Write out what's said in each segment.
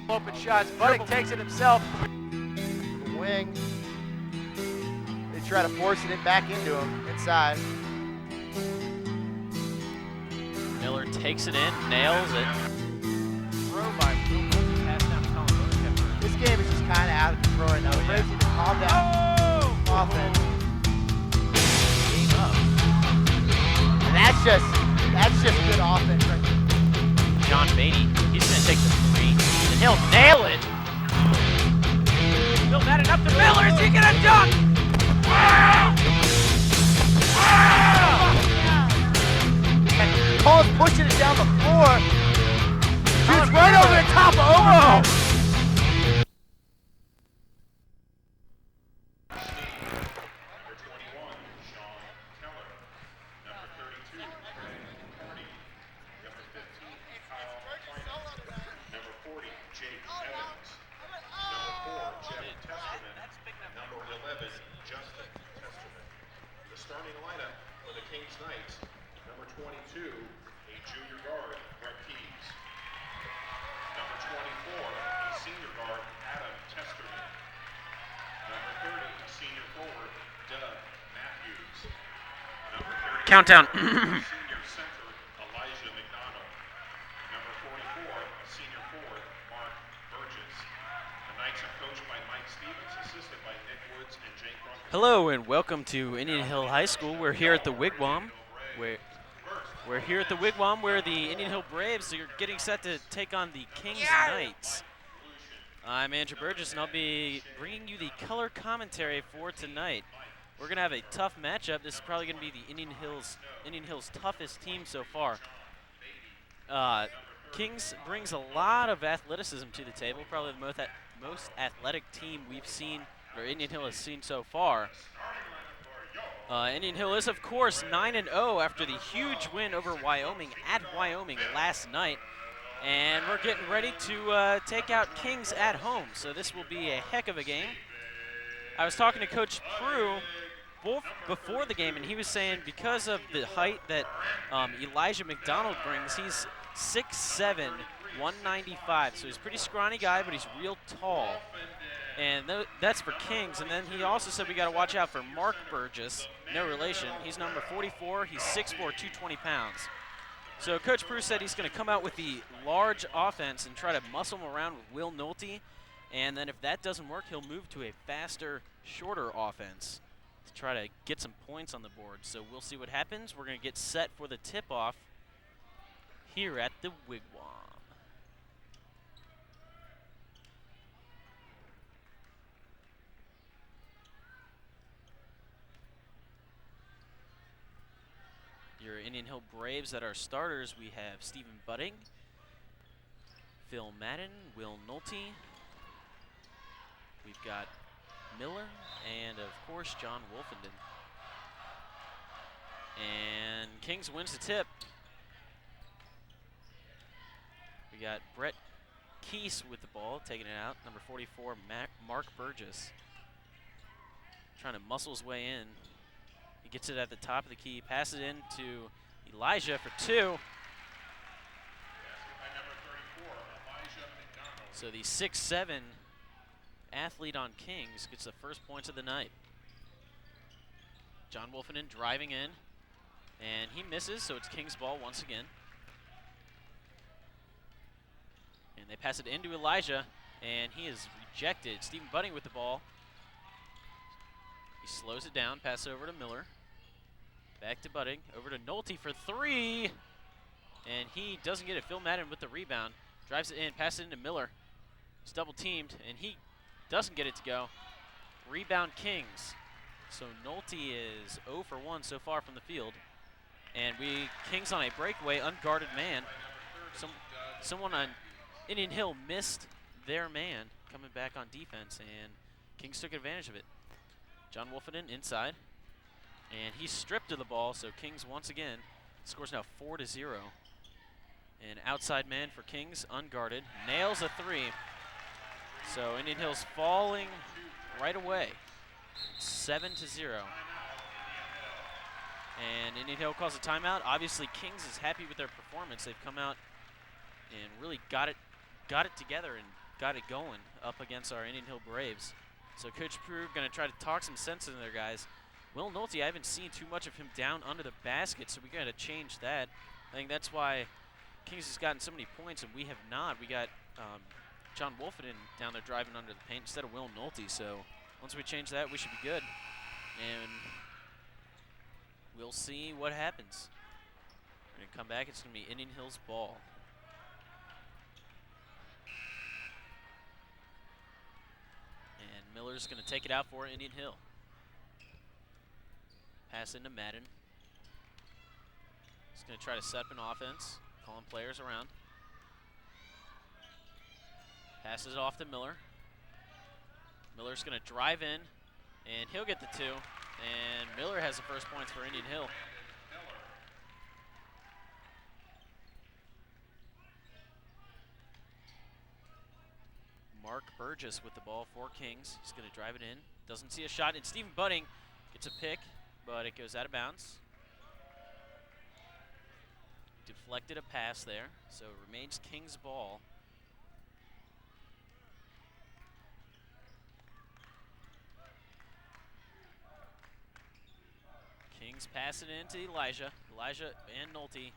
Open shots. Buddick takes it himself. The wing. They try to force it back into him inside. Miller takes it in, nails it. Throw by pass down to Colin. This game is just kind of out of control right now. The Braves need to calm down offense. Game up. And that's just good offense right there. John Beatty, he's going to take the three, and he'll nail it. Bill batted up to Miller. Is he going to dunk? And Paul's pushing it down the floor. Shoots right over the top of Omaha. Starting lineup for the Kings Knights, number 22, a junior guard, Brett Keys. Number 24, a senior guard, Adam Testerman. Number 30, senior forward, Doug Matthews. Number 30, Countdown. senior center, Elijah McDonald. Number 44, a senior forward, Mark Burgess. The Knights are coached by Mike Stevens, assisted by Nick Woods and Jake Brunker. Hello and welcome to Indian Hill High School. We're here at the Wigwam. We're here at the Wigwam where the Indian Hill Braves are getting set to take on the Kings Knights. I'm Andrew Burgess and I'll be bringing you the color commentary for tonight. We're going to have a tough matchup. This is probably going to be the Indian Hill's toughest team so far. Kings brings a lot of athleticism to the table, probably the most athletic team we've seen, or Indian Hill has seen so far. Indian Hill is, of course, 9-0 after the huge win over Wyoming at Wyoming last night. And we're getting ready to take out Kings at home, so this will be a heck of a game. I was talking to Coach Prue before the game, and he was saying because of the height that Elijah McDonald brings, he's 6'7", 195, so he's a pretty scrawny guy, but he's real tall. And that's for Kings. And then he also said we got to watch out for Mark Burgess, no relation. He's number 44. He's 6'4", 220 pounds. So Coach Prue said he's going to come out with the large offense and try to muscle him around with Will Nolte. And then if that doesn't work, he'll move to a faster, shorter offense to try to get some points on the board. So we'll see what happens. We're going to get set for the tip-off here at the Wigwam. Your Indian Hill Braves that are starters, we have Stephen Budding, Phil Madden, Will Nolte. We've got Miller, and of course John Wolfenden. And Kings wins the tip. We got Brett Keese with the ball, taking it out. Number 44, Mark Burgess. Trying to muscle his way in. He gets it at the top of the key, passes it in to Elijah for two. So the 6'7" athlete on Kings gets the first points of the night. John Wolfenden driving in, and he misses, so it's Kings ball once again. And they pass it into Elijah, and he is rejected. Stephen Budding with the ball. He slows it down, pass over to Miller. Back to Budding, over to Nolte for three. And he doesn't get it. Phil Madden with the rebound. Drives it in, passes it into Miller. He's double teamed, and he doesn't get it to go. Rebound Kings. So Nolte is 0 for 1 so far from the field. And Kings on a breakaway, unguarded man. Someone on Indian Hill missed their man coming back on defense, and Kings took advantage of it. John Wolfenden inside, and he's stripped of the ball, so Kings once again scores now 4-0. An outside man for Kings, unguarded, nails a three. So Indian Hill's falling right away, 7-0. And Indian Hill calls a timeout. Obviously, Kings is happy with their performance. They've come out and really got it together and got it going up against our Indian Hill Braves. So Coach Prue going to try to talk some sense into their guys. Will Nolte, I haven't seen too much of him down under the basket, so we got to change that. I think that's why Kings has gotten so many points and we have not. We got John Wolfenden down there driving under the paint instead of Will Nolte. So once we change that, we should be good. And we'll see what happens. We're going to come back. It's going to be Indian Hill's ball. And Miller's going to take it out for Indian Hill. Pass into Madden. He's going to try to set up an offense, calling players around. Passes it off to Miller. Miller's going to drive in, and he'll get the 2. And Miller has the first points for Indian Hill. Mark Burgess with the ball for Kings. He's going to drive it in. Doesn't see a shot, and Stephen Budding gets a pick, but it goes out of bounds. Deflected a pass there, so it remains Kings ball. Kings pass it in to Elijah. Elijah and Nolte.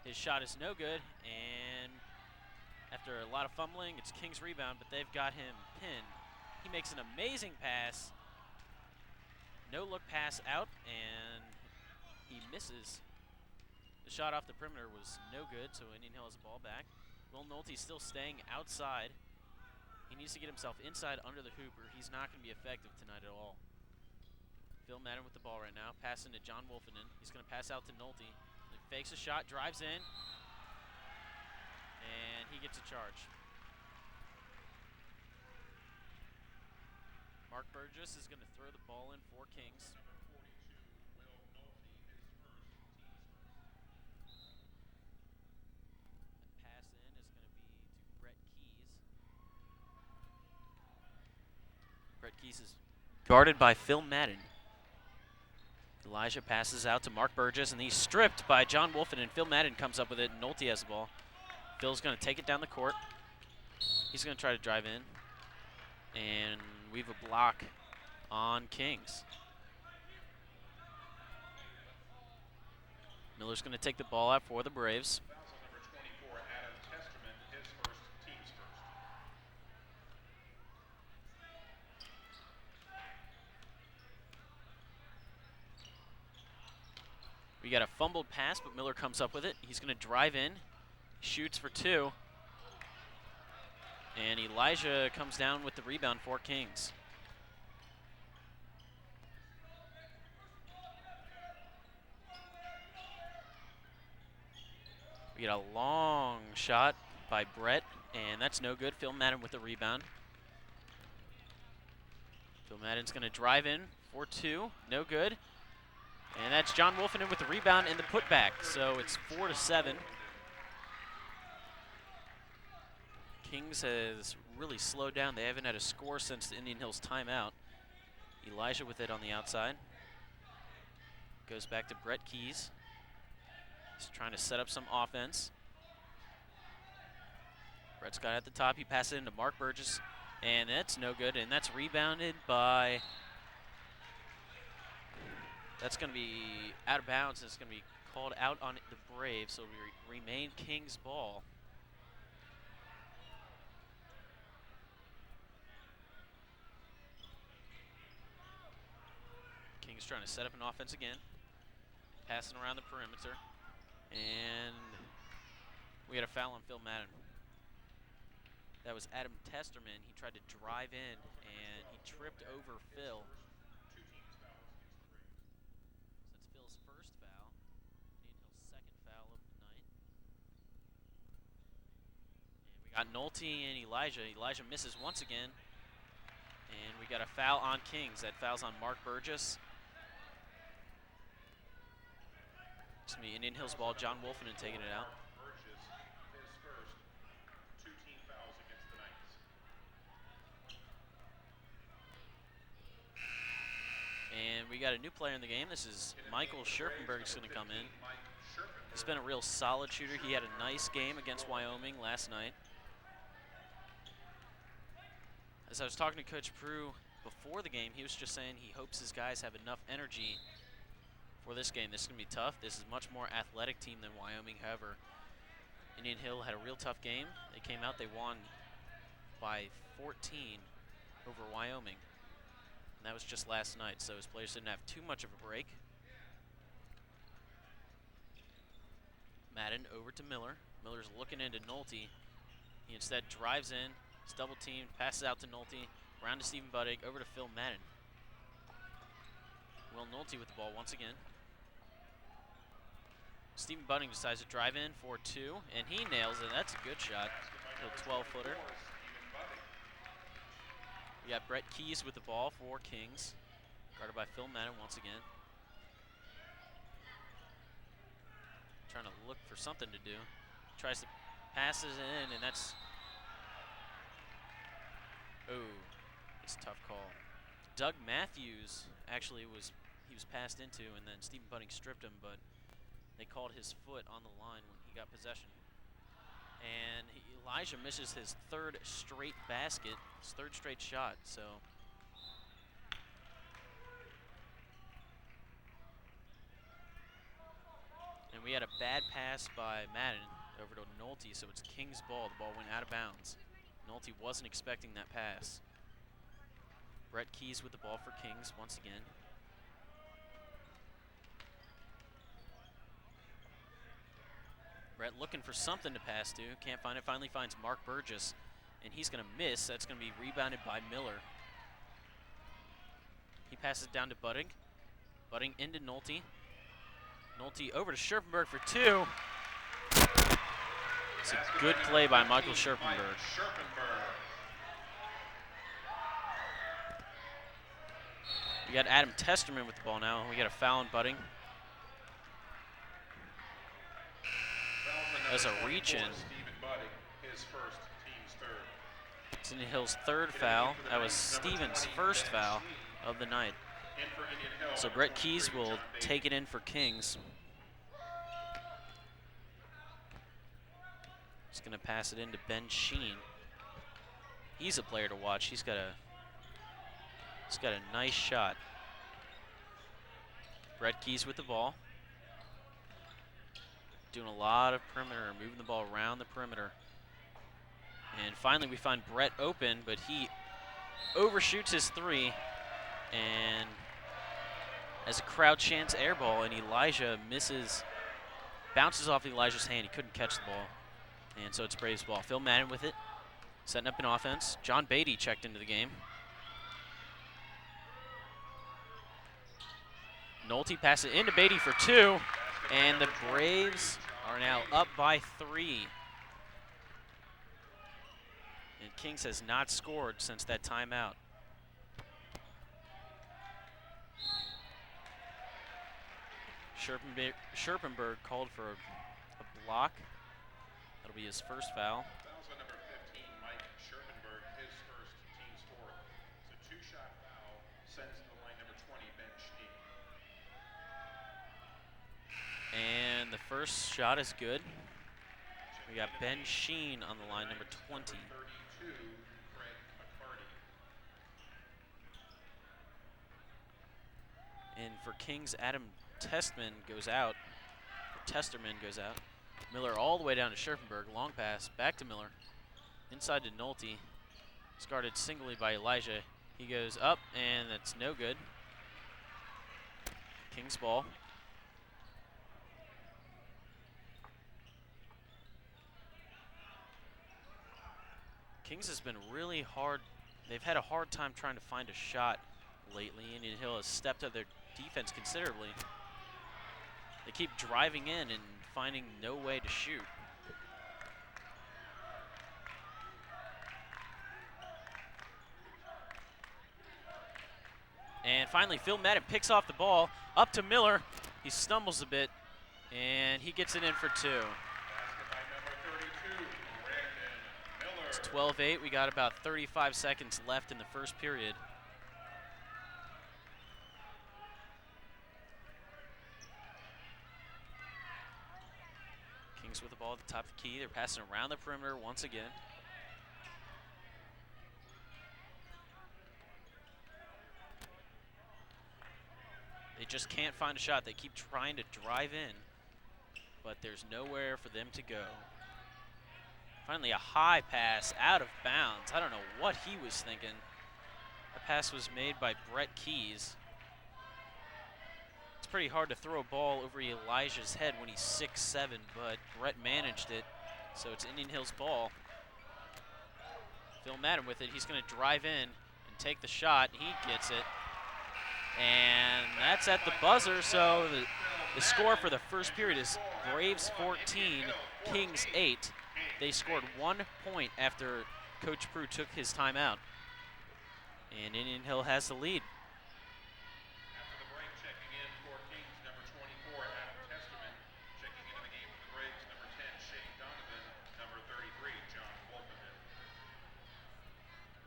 His shot is no good, and after a lot of fumbling, it's Kings rebound, but they've got him pinned. He makes an amazing pass. No-look pass out, and he misses. The shot off the perimeter was no good, so Indian Hill has the ball back. Will Nolte still staying outside. He needs to get himself inside under the hoop, or he's not going to be effective tonight at all. Phil Madden with the ball right now, passing to John Wolfenden. He's going to pass out to Nolte. He fakes a shot, drives in, and he gets a charge. Mark Burgess is going to throw the ball in for Kings. The pass in is going to be to Brett Keys. Brett Keys is guarded by Phil Madden. Elijah passes out to Mark Burgess, and he's stripped by John Wolfenden, and Phil Madden comes up with it, and Nolte has the ball. Phil's going to take it down the court. He's going to try to drive in, and we have a block on Kings. Miller's going to take the ball out for the Braves. We got a fumbled pass, but Miller comes up with it. He's going to drive in, shoots for 2. And Elijah comes down with the rebound for Kings. We get a long shot by Brett, and that's no good. Phil Madden with the rebound. Phil Madden's going to drive in for 2, no good. And that's John Wolfenden with the rebound and the putback, so it's 4-7. Kings has really slowed down. They haven't had a score since the Indian Hills timeout. Elijah with it on the outside. Goes back to Brett Keys. He's trying to set up some offense. Brett's got it at the top. He passes it into Mark Burgess, and that's no good, and that's rebounded by... That's going to be out of bounds, and it's going to be called out on the Braves, so we remain Kings ball. Kings trying to set up an offense again. Passing around the perimeter. And we had a foul on Phil Madden. That was Adam Testerman. He tried to drive in, and he tripped over Phil. Got Nolte and Elijah. Elijah misses once again. And we got a foul on Kings. That foul's on Mark Burgess. It's going to be Indian Hills ball. John Wolfenden taking it out. Burgess, his first 2 team fouls against the Knights. And we got a new player in the game. This is Michael Scherpenberg's going to come in. He's been a real solid shooter. He had a nice game against Wyoming last night. As I was talking to Coach Prue before the game, he was just saying he hopes his guys have enough energy for this game. This is going to be tough. This is a much more athletic team than Wyoming. However, Indian Hill had a real tough game. They came out, they won by 14 over Wyoming. And that was just last night, so his players didn't have too much of a break. Madden over to Miller. Miller's looking into Nolte. He instead drives in, is double teamed, passes out to Nolte, around to Stephen Buddig, over to Phil Madden. Will Nolte with the ball once again. Stephen Buddig decides to drive in for 2, and he nails it. That's a good shot. Little 12-footer. We got Brett Keys with the ball for Kings. Guarded by Phil Madden once again. Trying to look for something to do. Tries to pass it in, and that's... Oh, it's a tough call. Doug Matthews actually he was passed into, and then Stephen Buddig stripped him, but they called his foot on the line when he got possession. And Elijah misses his 3rd straight basket, his 3rd straight shot, so. And we had a bad pass by Madden over to Nolte, so it's King's ball. The ball went out of bounds. Nolte wasn't expecting that pass. Brett Keys with the ball for Kings once again. Brett looking for something to pass to. Can't find it. Finally finds Mark Burgess, and he's going to miss. That's going to be rebounded by Miller. He passes down to Buddig. Buddig into Nolte. Nolte over to Scherpenberg for 2. It's a good play by Michael Scherpenberg. We got Adam Testerman with the ball now. We got a foul on Buddig. That's a reach-in. It's Indian Hill's 3rd foul. That was Stevens' 1st foul of the night. So Brett Keys will take it in for Kings. He's going to pass it into Ben Sheen. He's a player to watch. He's got a nice shot. Brett Keys with the ball. Doing a lot of perimeter, moving the ball around the perimeter. And finally we find Brett open, but he overshoots his 3 and as a crowd chants air ball, and Elijah misses, bounces off Elijah's hand. He couldn't catch the ball. And so it's Braves ball. Phil Madden with it, setting up an offense. John Beatty checked into the game. Nolte passes it into Beatty for 2, and the Braves are now up by 3. And Kings has not scored since that timeout. Scherpenberg called for a block. That'll be his 1st foul. That was number 15, Mike Scherpenberg, his 1st, team's 4th. It's a 2-shot foul, sends to the line number 20, Ben Schnee. And the 1st shot is good. We got Ben Sheen on the line, number 20. 32, Craig McCarty. And for Kings, Adam Testerman goes out. Miller all the way down to Scherpenberg. Long pass, back to Miller. Inside to Nolte. It's guarded singly by Elijah. He goes up, and that's no good. Kings ball. Kings has been really hard. They've had a hard time trying to find a shot lately. Indian Hill has stepped up their defense considerably. They keep driving in and finding no way to shoot. And finally, Phil Madden picks off the ball, up to Miller. He stumbles a bit, and he gets it in for 2. It's 12-8. We got about 35 seconds left in the 1st period. Kings with the ball at the top of the key. They're passing around the perimeter once again. They just can't find a shot. They keep trying to drive in, but there's nowhere for them to go. Finally, a high pass out of bounds. I don't know what he was thinking. The pass was made by Brett Keys. It's pretty hard to throw a ball over Elijah's head when he's 6'7", but Brett managed it, so it's Indian Hill's ball. Phil Madden with it. He's going to drive in and take the shot. He gets it. And that's at the buzzer, so the score for the first period is Braves 14, Kings 8. They scored 1 point after Coach Prue took his timeout. And Indian Hill has the lead. After the break, checking in for Kings, number 24, Adam Testerman. Checking into the game for the Braves, number 10, Shane Donovan. Number 33, John Wolfenden.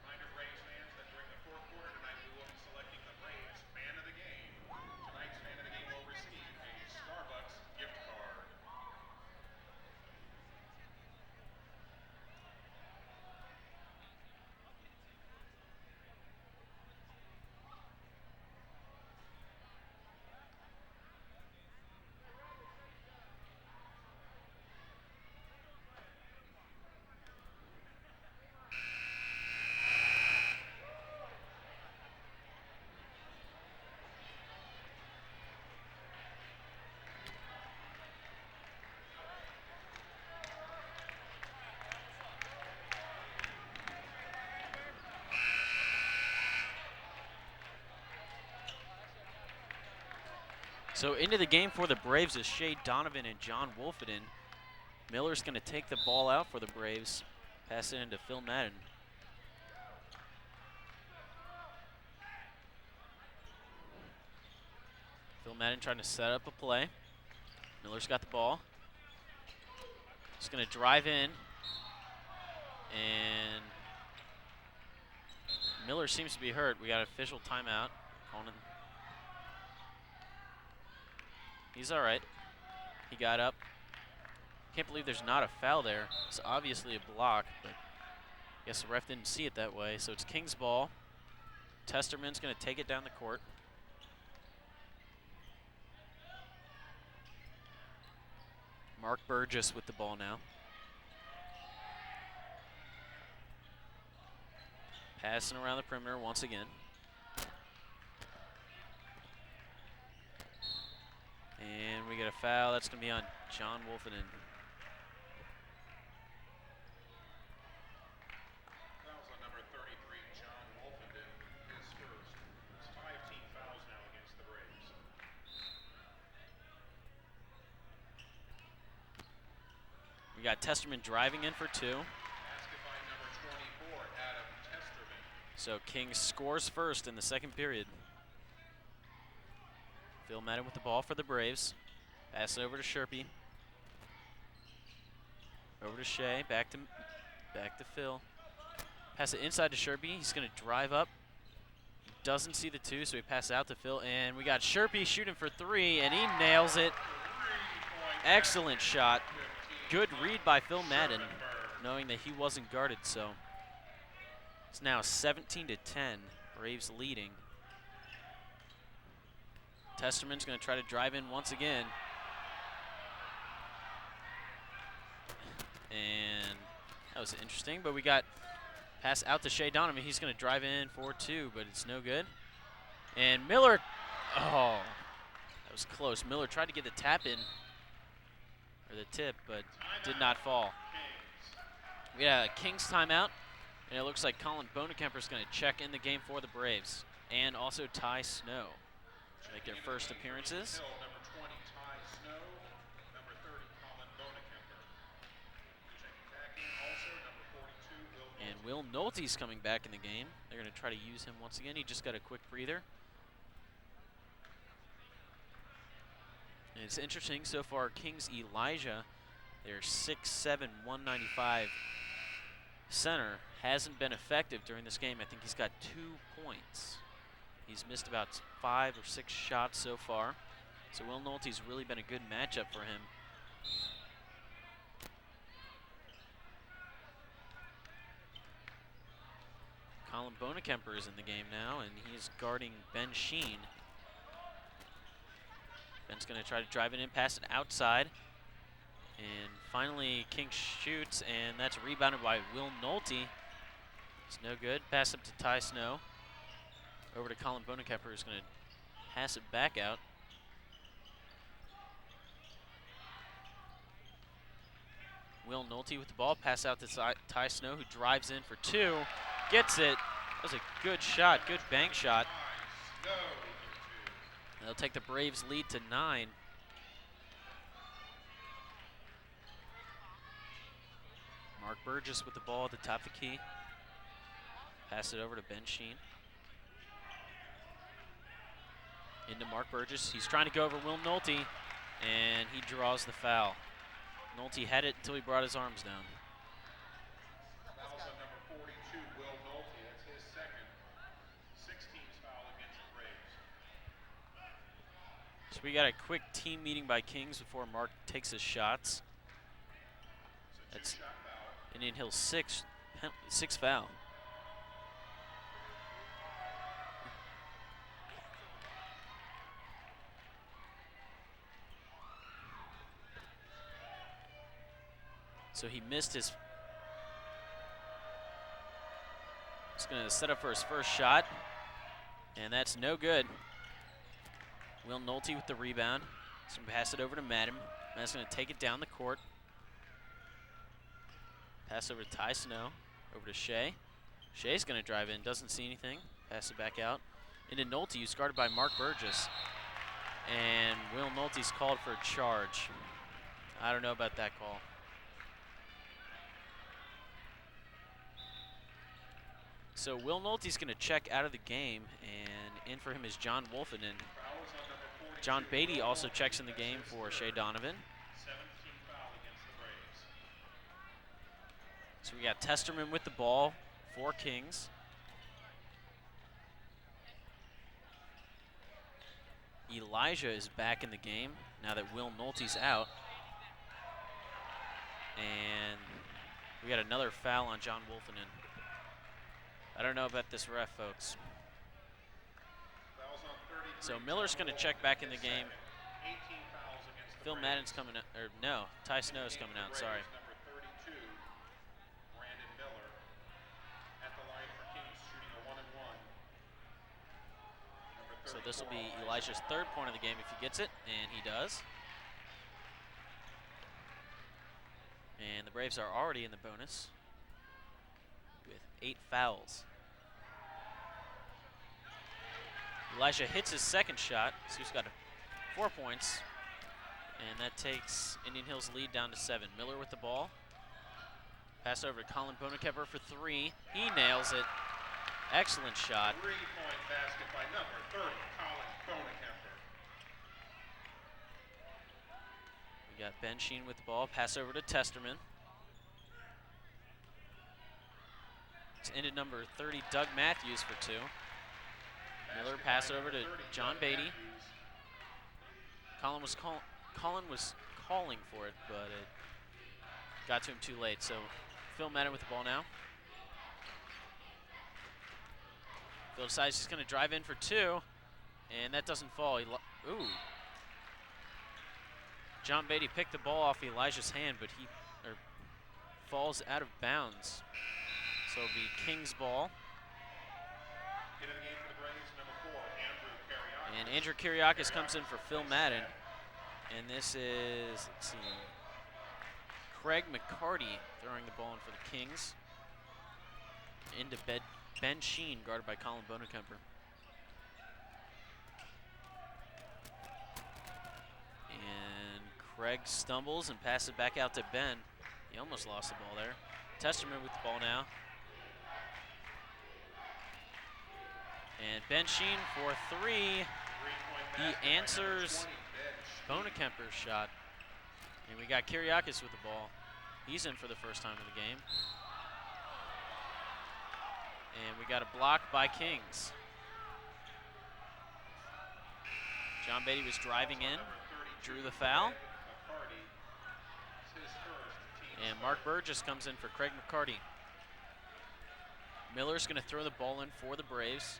Reminder, Braves fans, that during the fourth quarter tonight, we will be selecting the Braves fan of the game. Tonight's fan of the game will receive a Starbucks gift card. So into the game for the Braves is Shea Donovan and John Wolfenden. Miller's going to take the ball out for the Braves. Pass it into Phil Madden. Phil Madden trying to set up a play. Miller's got the ball. He's going to drive in. And Miller seems to be hurt. We got an official timeout. He's all right. He got up. Can't believe there's not a foul there. It's obviously a block, but I guess the ref didn't see it that way. So it's King's ball. Testerman's going to take it down the court. Mark Burgess with the ball now. Passing around the perimeter once again. And we get a foul. That's going to be on John Wolfenden. Fouls on number 33, John Wolfenden, his first. There's 5 team fouls now against the Braves. We got Testerman driving in for 2. Basket by number 24, Adam Testerman. So King scores first in the second period. Phil Madden with the ball for the Braves. Pass it over to Sherpy. Over to Shea. Back to Phil. Pass it inside to Sherpy. He's going to drive up. He doesn't see the 2, so he passes out to Phil. And we got Sherpy shooting for 3, and he nails it. Excellent shot. Good read by Phil Madden, knowing that he wasn't guarded. So it's now 17-10. Braves leading. Testerman's going to try to drive in once again. And that was interesting, but we got pass out to Shea Donovan. He's going to drive in for 2, but it's no good. And Miller, oh, that was close. Miller tried to get the tap in, or the tip, but did not fall. We got a Kings timeout, and it looks like Colin Bonekemper is going to check in the game for the Braves, and also Ty Snow make their first appearances. Number 20, Ty Snow. Number 30, Colin Bonekemper. Checking back in also, number 42, Will And Will Nolte's coming back in the game. They're going to try to use him once again. He just got a quick breather. And it's interesting so far, King's Elijah, their 6'7", 195 center, hasn't been effective during this game. I think he's got 2 points. He's missed about 5 or 6 shots so far. So Will Nolte's really been a good matchup for him. Colin Bonekemper is in the game now, and he is guarding Ben Sheen. Ben's going to try to drive it in, pass it outside. And finally, King shoots, and that's rebounded by Will Nolte. It's no good. Pass up to Ty Snow. Over to Colin Bonekemper, who's going to pass it back out. Will Nolte with the ball. Pass out to Ty Snow, who drives in for 2. Gets it. That was a good shot, good bank shot. They'll take the Braves' lead to 9. Mark Burgess with the ball at the top of the key. Pass it over to Ben Sheen. Into Mark Burgess. He's trying to go over Will Nolte, and he draws the foul. Nolte had it until he brought his arms down. Fouls on number 42, Will Nolte. That's his second. 16th foul against the Braves. So we got a quick team meeting by Kings before Mark takes his shots. That's Two-shot foul. Indian Hill's sixth foul. So he missed his. He's going to set up for his first shot, and that's no good. Will Nolte with the rebound. He's going to pass it over to Madden. Madden's going to take it down the court. Pass over to Ty Snow. Over to Shea. Shea's going to drive in. Doesn't see anything. Pass it back out. Into Nolte, who's guarded by Mark Burgess. And Will Nolte's called for a charge. I don't know about that call. So Will Nolte's going to check out of the game, and in for him is John Wolfenden. John Beatty also checks in the game for Shea Donovan. 17th foul against the Braves. So we got Testerman with the ball for Kings. Elijah is back in the game now that Will Nolte's out. And we got another foul on John Wolfenden. I don't know about this ref, folks. Fouls on 33. So Miller's going to check back in the game. 18 fouls against the Phil Braves. Madden's coming out, or no, Ty Snow's coming out, sorry. Number 32, Brandon Miller, at the line for Kings, shooting a 1-and-1. So this will be Elijah's third point of the game if he gets it, and he does. And the Braves are already in the bonus with 8 fouls. Elijah hits his second shot, so he's got 4 points. And that takes Indian Hill's lead down to 7. Miller with the ball. Pass over to Colin Bonekemper for 3. He nails it. Excellent shot. 3-point basket by number 30, Colin Bonekemper. We got Ben Sheen with the ball. Pass over to Testerman. It's into number 30, Doug Matthews for 2. Miller pass over to John Beatty. Colin was calling for it, but it got to him too late. So Phil Madden with the ball now. Phil decides he's going to drive in for 2, and that doesn't fall. Ooh. John Beatty picked the ball off Elijah's hand, but he falls out of bounds. So it'll be King's ball. Into the game for the Braves, number 4, Andrew Kariakis. And Andrew Kiriakis comes in for Phil Madden. And this is, let's see, Craig McCarty throwing the ball in for the Kings. Into Ben Sheen, guarded by Colin Bonekemper. And Craig stumbles and passes it back out to Ben. He almost lost the ball there. Testerman with the ball now. And Ben Sheen for 3. He answers Bonekemper's shot. And we got Kiriakis with the ball. He's in for the first time in the game. And we got a block by Kings. John Beatty was driving in, drew the foul. And Mark Burgess comes in for Craig McCarty. Miller's going to throw the ball in for the Braves.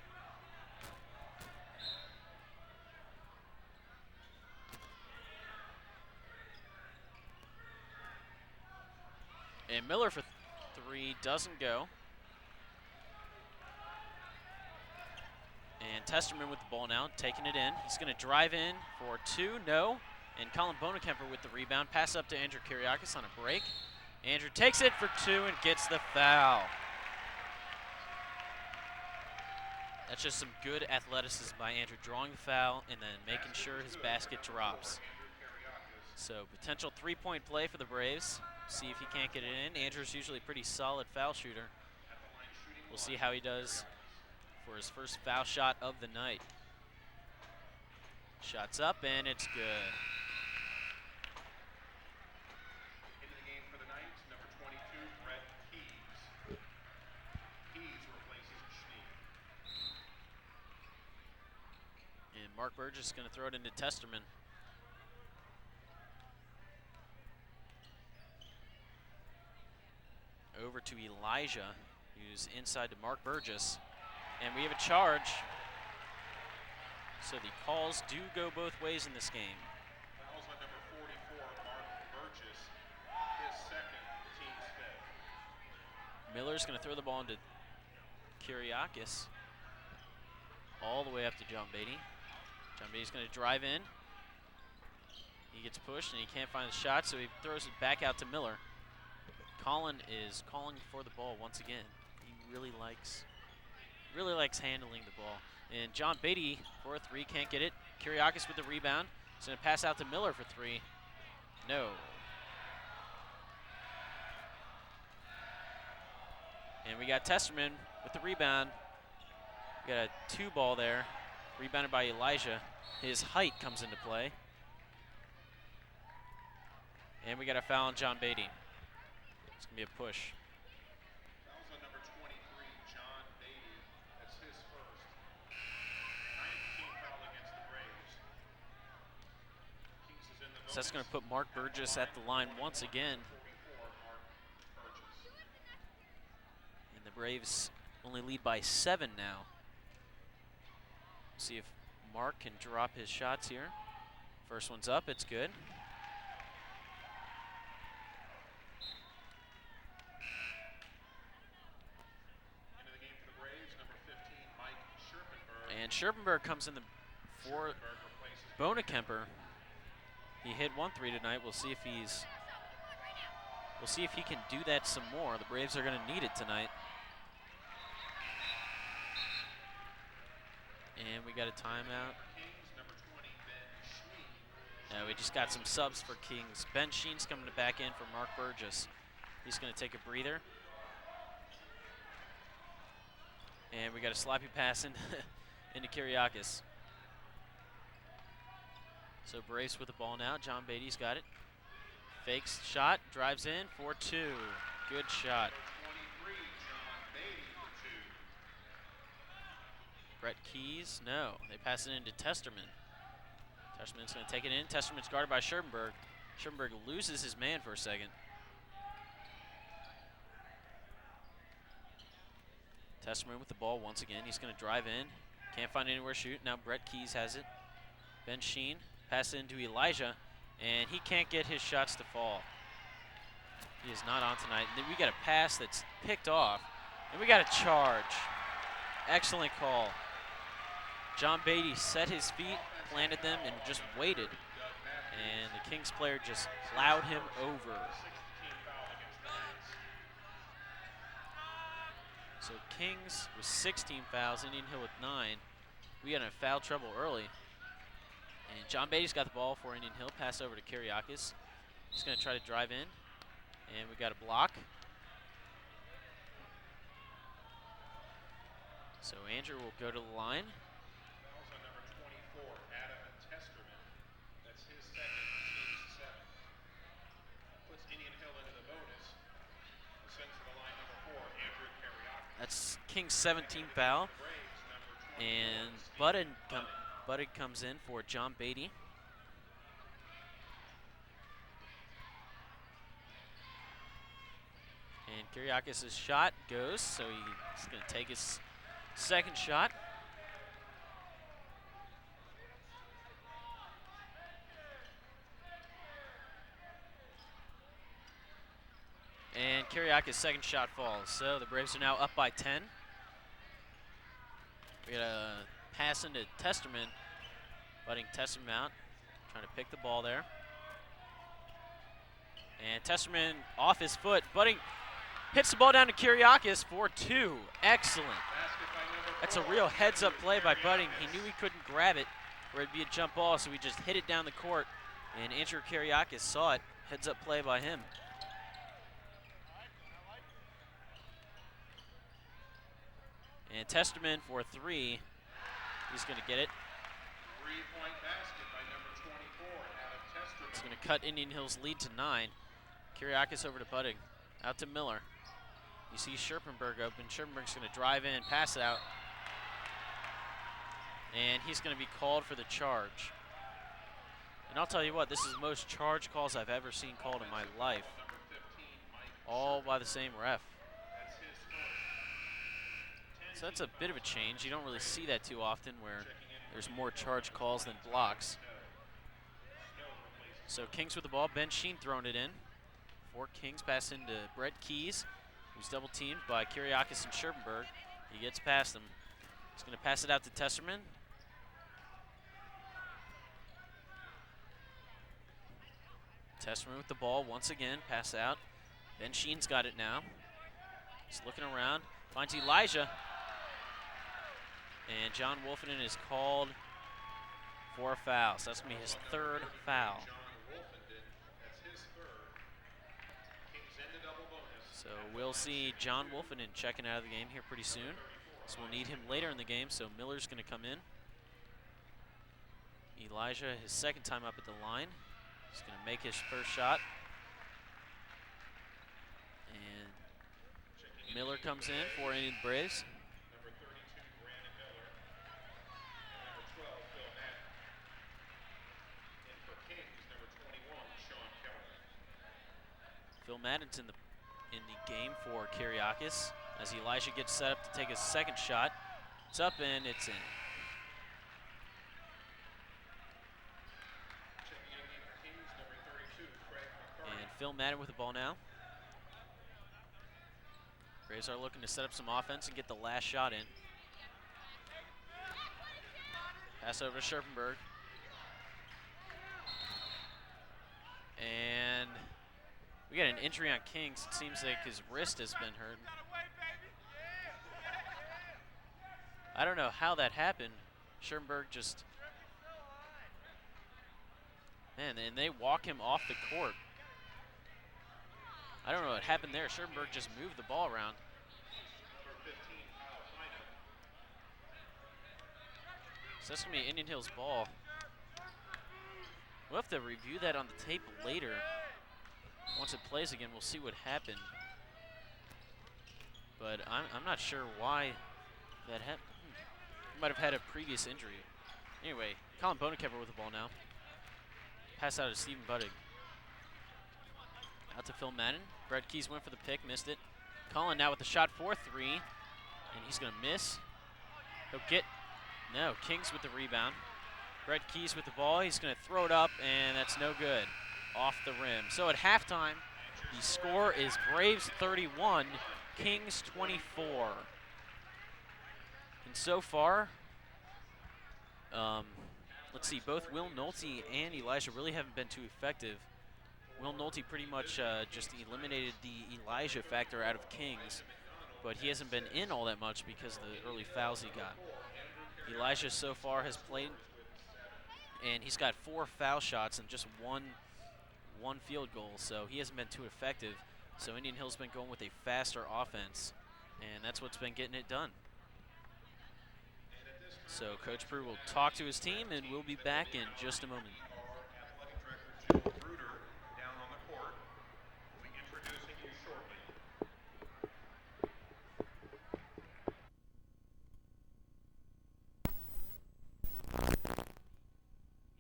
And Miller for three doesn't go. And Testerman with the ball now, taking it in. He's going to drive in for two, no. And Colin Bonekemper with the rebound. Pass up to Andrew Kiriakis on a break. Andrew takes it for two and gets the foul. That's just some good athleticism by Andrew, drawing the foul and then making sure his basket drops. So potential three-point play for the Braves. See if he can't get it in. Andrew's usually a pretty solid foul shooter. We'll see how he does for his first foul shot of the night. Shots up and it's good. Into the game for the Knights, number 22, Brett Keys. Keys replaces Schnee. And Mark Burgess is going to throw it into Testerman. Over to Elijah, who's inside to Mark Burgess. And we have a charge. So the calls do go both ways in this game. Fouls on number 44, Mark Burgess, his second, team's fifth. Miller's going to throw the ball into Kiriakis. All the way up to John Beatty. John Beatty's going to drive in. He gets pushed and he can't find the shot, so he throws it back out to Miller. Colin is calling for the ball once again. He really likes handling the ball. And John Beatty for a three, can't get it. Kiriakis with the rebound. He's going to pass out to Miller for three. No. And we got Testerman with the rebound. We got a two ball there, rebounded by Elijah. His height comes into play. And we got a foul on John Beatty. It's going to be a push. Fouls on number 23, John Beatty. That's his first. 19th foul against the Braves. Kings is in the So that's going to put Mark Burgess at the line once again. 44, Mark Burgess. And the Braves only lead by 7 now. See if Mark can drop his shots here. First one's up, it's good. Into the game for the Braves, number 15, Mike Scherpenberg. And Scherpenberg comes in for Scherpenberg replaces Bonekemper. He hit 1-3 tonight. We'll see if he can do that some more. The Braves are going to need it tonight. And we got a timeout. Kings, number 20, Ben Schnee. We just got some subs for Kings. Ben Sheen's coming back in for Mark Burgess. He's going to take a breather. And we got a sloppy pass into Kiriakis. So Braves with the ball now. John Beatty's got it. Fakes shot, drives in for two. Good shot. 23, John Beatty for two. Brett Keys, no. They pass it into Testerman. Testerman's going to take it in. Testerman's guarded by Scherpenberg. Scherpenberg loses his man for a second. Testerman with the ball once again. He's going to drive in. Can't find anywhere to shoot. Now Brett Keys has it. Ben Sheen, pass it into Elijah, and he can't get his shots to fall. He is not on tonight. And then we got a pass that's picked off, and we got a charge. Excellent call. John Beatty set his feet, planted them, and just waited. And the Kings player just plowed him over. 16th foul against the Knights. So Kings with 16 fouls, Indian Hill with 9. We got in foul trouble early. And John Beatty's got the ball for Indian Hill. Pass over to Kiriakis. He's going to try to drive in. And we got a block. So Andrew will go to the line. Fouls on number 24, Adam Testerman. That's his second, team's seventh. Puts Indian Hill into the bonus. Sends to the line number 4, Andrew Kiriakis. That's King's 17th foul. Braves, number 24, And Steve Budden comes in for John Beatty. And Kiriakis' shot goes, so he's going to take his second shot. And Kyriakis' second shot falls. So the Braves are now up by 10. We got a pass into Testerman. Letting Testerman out. Trying to pick the ball there. And Testerman off his foot. Budding hits the ball down to Kyriakis for 2. Excellent. That's a real heads-up play by Budding. He knew he couldn't grab it or it'd be a jump ball, so he just hit it down the court. And Andrew Kyriakis saw it. Heads-up play by him. And Testerman for 3. He's going to get it. 3-point basket by number 24, Adam Testerman. It's going to cut Indian Hill's lead to 9. Kyriakis over to Budding. Out to Miller. You see Scherpenberg open. Scherpenberg's going to drive in, pass it out. And he's going to be called for the charge. And I'll tell you what, this is the most charge calls I've ever seen called in my life. All by the same ref. So that's a bit of a change. You don't really see that too often where there's more charge calls than blocks. So Kings with the ball. Ben Sheen throwing it in. For Kings, pass into Brett Keys, who's double teamed by Kyriakis and Scherpenberg. He gets past him. He's going to pass it out to Testerman. Testerman with the ball once again. Pass out. Ben Sheen's got it now. He's looking around. Finds Elijah. And John Wolfenden is called for a foul. So that's going to be his 3rd foul. So we'll see John Wolfenden checking out of the game here pretty soon. So we'll need him later in the game, so Miller's going to come in. Elijah, his 2nd time up at the line. He's going to make his first shot. And Miller comes in for Indian Braves. Number 32, Brandon Miller. And number 12, Phil Madden. And for Kings, number 21, Sean Keller. Phil Madden's in the game for Kyriakis as Elijah gets set up to take his 2nd shot. It's up and it's in. And Phil Madden with the ball now. Braves are looking to set up some offense and get the last shot in. Pass over to Scherpenberg. And we got an injury on Kings. It seems like his wrist has been hurt. I don't know how that happened. Scherpenberg just... Man, and they walk him off the court. I don't know what happened there. Scherpenberg just moved the ball around. So that's going to be Indian Hill's ball. We'll have to review that on the tape later. Once it plays again, we'll see what happened. But I'm not sure why that happened. He might have had a previous injury. Anyway, Colin Bonekemper with the ball now. Pass out to Stephen Budding. Out to Phil Madden. Brett Keys went for the pick, missed it. Colin now with the shot for 3. And he's going to miss. He'll get... No, Kings with the rebound. Brett Keys with the ball. He's going to throw it up, and that's no good. Off the rim. So at halftime, the score is Braves 31, Kings 24. And so far, let's see, both Will Nolte and Elijah really haven't been too effective. Will Nolte pretty much just eliminated the Elijah factor out of Kings, but he hasn't been in all that much because of the early fouls he got. Elijah so far has played, and he's got 4 foul shots and just one field goal, so he hasn't been too effective. So Indian Hill's been going with a faster offense, and that's what's been getting it done. So Coach Prue will talk to his team, and we'll be back in just a moment. Athletic Director Joe Bruder down on the court. We'll be introducing you shortly.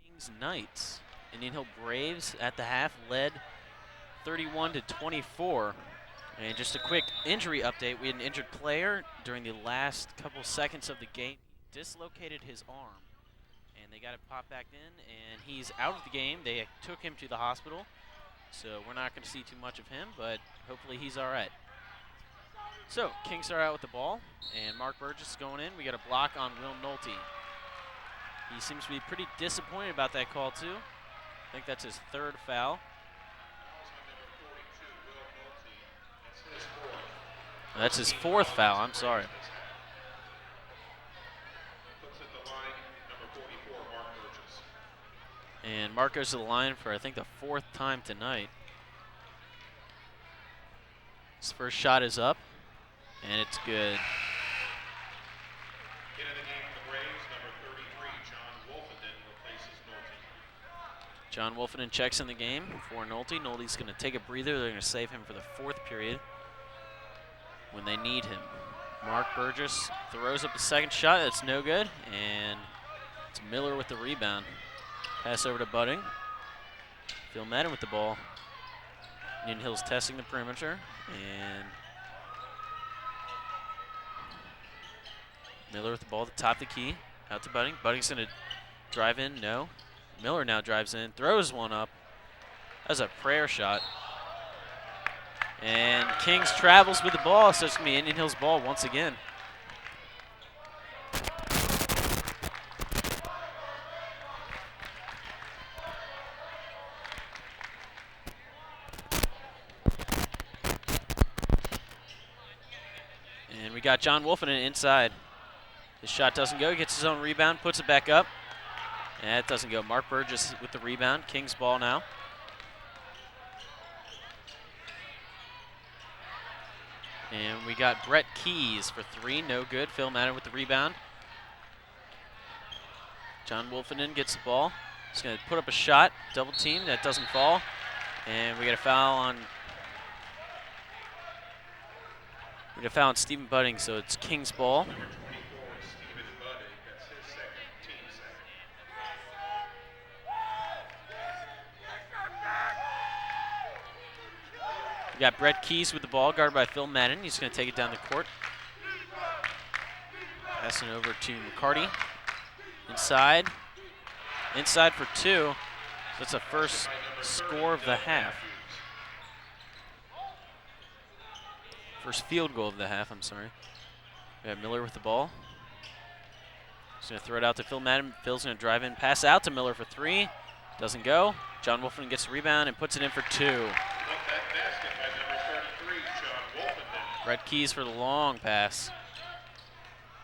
Kings Knights. Indian Hill Braves at the half led 31-24. And just a quick injury update. We had an injured player during the last couple seconds of the game. He dislocated his arm, and they got it popped back in, and he's out of the game. They took him to the hospital, so we're not going to see too much of him, but hopefully he's all right. So, Kings are out with the ball, and Mark Burgess is going in. We got a block on Will Nolte. He seems to be pretty disappointed about that call, too. I think that's his 3rd foul. That's his 4th foul, I'm sorry. And Mark goes to the line for, I think, the 4th time tonight. His first shot is up, and it's good. John Wolfenden checks in the game for Nolte. Nolte's going to take a breather. They're going to save him for the 4th period when they need him. Mark Burgess throws up the 2nd shot. That's no good, and it's Miller with the rebound. Pass over to Budding. Phil Madden with the ball. Indian Hills testing the perimeter, and Miller with the ball at the top of the key. Out to Budding. Budding's going to drive in. No. Miller now drives in, throws one up. That was a prayer shot. And Kings travels with the ball, so it's going to be Indian Hills ball once again. And we got John Wolfenden inside. His shot doesn't go, he gets his own rebound, puts it back up. And that doesn't go. Mark Burgess with the rebound. Kings ball now. And we got Brett Keys for 3, no good. Phil Madden with the rebound. John Wolfenden gets the ball. He's going to put up a shot, double team, that doesn't fall. And we got a foul on Stephen Budding, so it's Kings ball. We got Brett Keys with the ball, guarded by Phil Madden. He's going to take it down the court. Passing over to McCarty. Inside. Inside for 2. So that's the first score of the half. First field goal of the half, I'm sorry. We have Miller with the ball. He's going to throw it out to Phil Madden. Phil's going to drive in, pass out to Miller for 3. Doesn't go. John Wolfenden gets the rebound and puts it in for 2. Brett Keys for the long pass.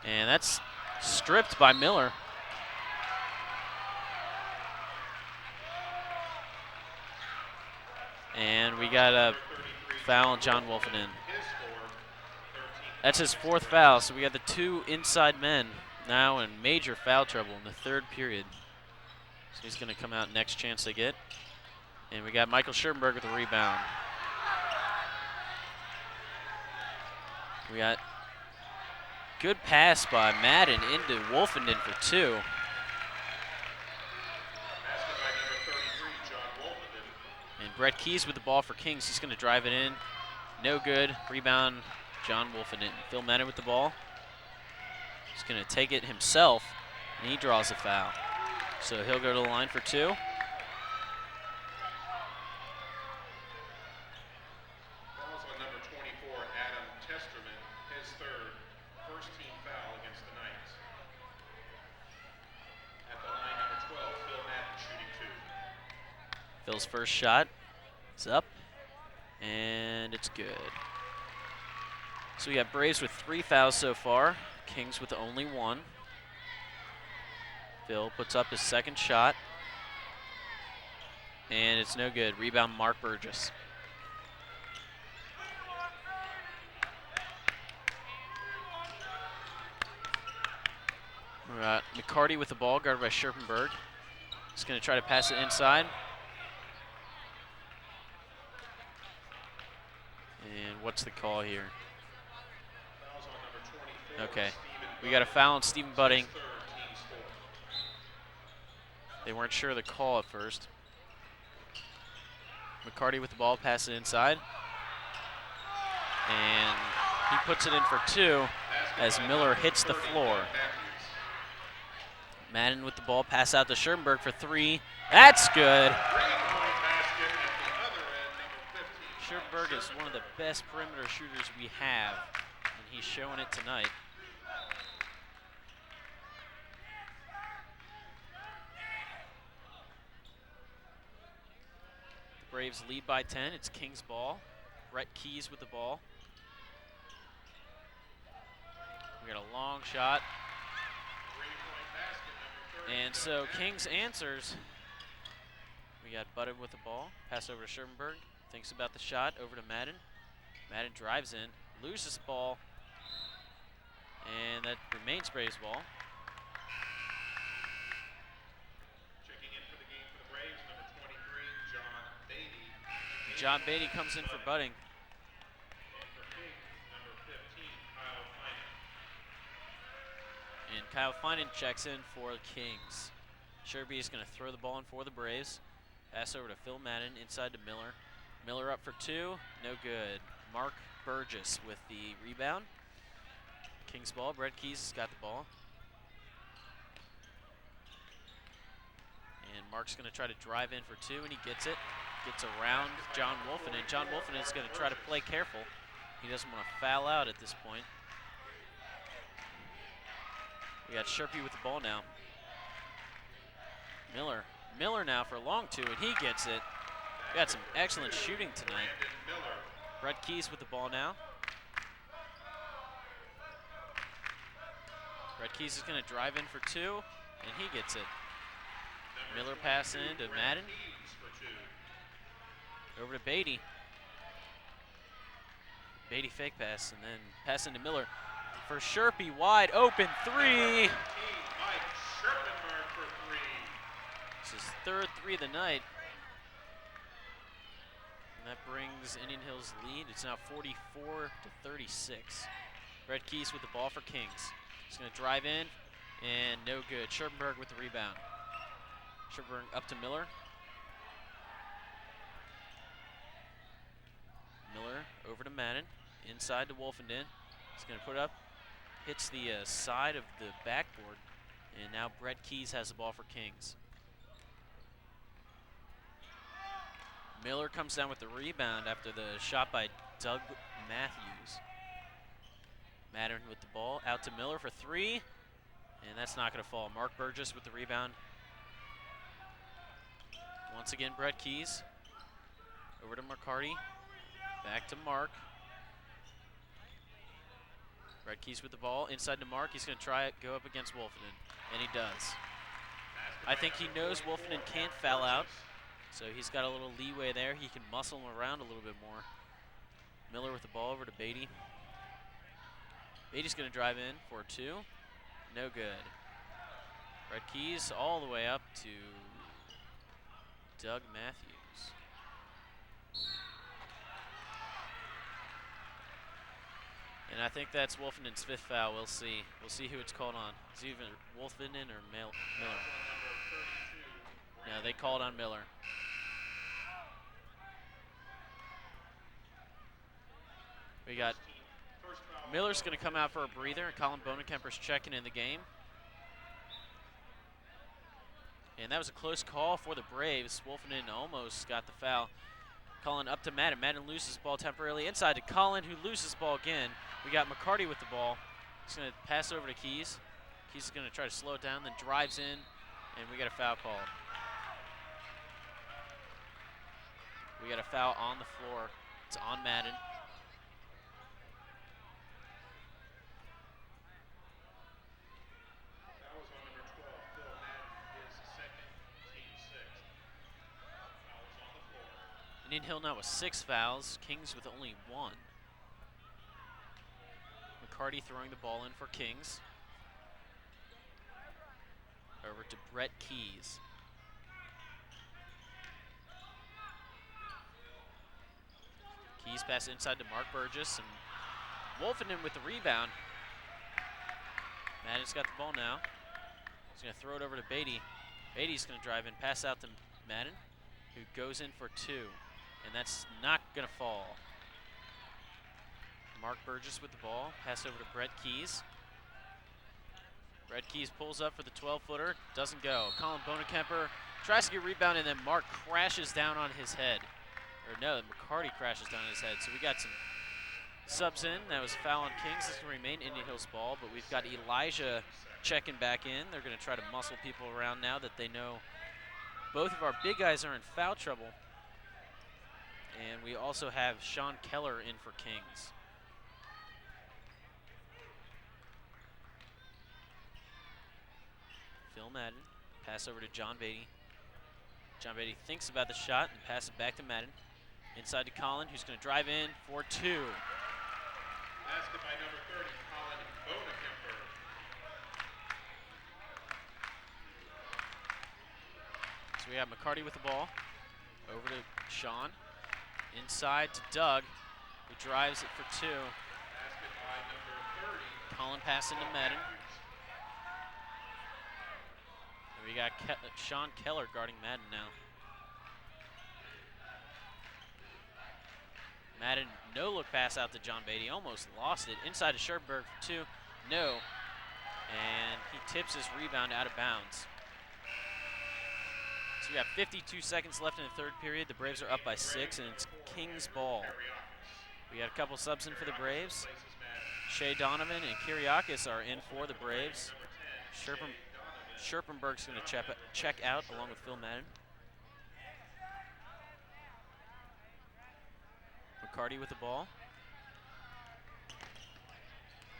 And that's stripped by Miller. And we got a foul on John Wolfenden. That's his 4th foul, so we got the 2 inside men now in major foul trouble in the 3rd period. So he's going to come out next chance they get. And we got Michael Scherbenberg with the rebound. We got good pass by Madden into Wolfenden for 2. And Brett Keys with the ball for Kings. He's going to drive it in. No good. Rebound, John Wolfenden. Phil Madden with the ball. He's going to take it himself, and he draws a foul. So he'll go to the line for 2. Phil's first shot is up, and it's good. So we got Braves with 3 fouls so far, Kings with only 1. Phil puts up his 2nd shot, and it's no good. Rebound, Mark Burgess. We got McCarty with the ball, guarded by Scherpenberg. He's going to try to pass it inside. And what's the call here? Okay, we got a foul on Stephen Budding. They weren't sure of the call at first. McCarty with the ball, pass it inside. And he puts it in for 2 as Miller hits the floor. Madden with the ball, pass out to Scherpenberg for 3. That's good. Scherpenberg is one of the best perimeter shooters we have. he's showing it tonight. The Braves lead by 10. It's Kings ball. Brett Keys with the ball. We got a long shot. And so Kings answers. We got Button with the ball. Pass over to Scherpenberg. Thinks about the shot. Over to Madden. Madden drives in. Loses the ball. And that remains Braves ball. Checking in for the game for the Braves, number 23, John Beatty. John Beatty comes in for Budding. And for Kings, number 15, Kyle Finan. And Kyle Finan checks in for the Kings. Sherby is going to throw the ball in for the Braves. Pass over to Phil Madden, inside to Miller. Miller up for 2, no good. Mark Burgess with the rebound. Kings ball, Brett Keys has got the ball. And Mark's going to try to drive in for 2, and he gets it. Gets around John Wolfen, and John Wolfen is going to try to play careful. He doesn't want to foul out at this point. We got Sherpy with the ball now. Miller now for a long 2, and he gets it. We got some excellent shooting tonight. Brett Keys with the ball now. Brett Keys is going to drive in for 2, and he gets it. Miller pass in to Madden. Over to Beatty. Beatty fake pass, and then pass into Miller. For Sherpy, wide open 3. It's his 3rd 3 of the night. And that brings Indian Hill's lead. It's now 44-36. Brett Keys with the ball for Kings. He's going to drive in, and no good. Scherpenberg with the rebound. Scherpenberg up to Miller. Miller over to Madden. Inside to Wolfenden. He's going to put it up. Hits the side of the backboard. And now Brett Keys has the ball for Kings. Miller comes down with the rebound after the shot by Doug Matthews. Madden with the ball, out to Miller for 3, and that's not going to fall. Mark Burgess with the rebound. Once again, Brett Keys. Over to McCarty. Back to Mark. Brett Keys with the ball, inside to Mark. He's going to try it, go up against Wolfenden, and he does. I think he knows Wolfenden can't foul out, so he's got a little leeway there. He can muscle him around a little bit more. Miller with the ball over to Beatty. Beatty's going to drive in for 2. No good. Brett Keys all the way up to Doug Matthews. And I think that's Wolfenden's 5th foul. We'll see. We'll see who it's called on. Is it either Wolfenden or Miller? No, they called on Miller. We got Miller's going to come out for a breather, and Colin Bonekemper's checking in the game. And that was a close call for the Braves. Wolfenden almost got the foul. Colin up to Madden. Madden loses the ball temporarily inside to Colin, who loses the ball again. We got McCarty with the ball. He's going to pass over to Keys. Keys is going to try to slow it down, then drives in, and we got a foul called. We got a foul on the floor. It's on Madden. Indian Hill now with 6 fouls. Kings with only 1. McCarty throwing the ball in for Kings. Over to Brett Keys. Keys pass inside to Mark Burgess, and Wolfenden with the rebound. Madden's got the ball now. He's going to throw it over to Beatty. Beatty's going to drive in, pass out to Madden, who goes in for 2. And that's not going to fall. Mark Burgess with the ball. Pass over to Brett Keys. Brett Keys pulls up for the 12-footer. Doesn't go. Colin Bonekemper tries to get rebound, and then Mark crashes down on his head. Or no, McCarty crashes down on his head. So we got some subs in. That was a foul on Kings. This can remain Indian Hill's ball, but we've got Elijah checking back in. They're going to try to muscle people around now that they know both of our big guys are in foul trouble. And we also have Sean Keller in for Kings. Phil Madden, pass over to John Beatty. John Beatty thinks about the shot and passes it back to Madden. Inside to Colin, who's going to drive in for 2. Basket by number 30, Colin Bonakemper. So we have McCarty with the ball. Over to Sean. Inside to Doug, who drives it for 2. Basket by number 30. Colin passing to Madden. And we got Sean Keller guarding Madden now. Madden, no look pass out to John Beatty, almost lost it. Inside to Scherpenberg for 2, no. And he tips his rebound out of bounds. So we have 52 seconds left in the third period. The Braves are up by 6, and it's Kings ball. We got a couple subs in for the Braves. Shea Donovan and Kyriakis are in for the Braves. Scherpenberg's going to check out along with Phil Madden. McCarty with the ball.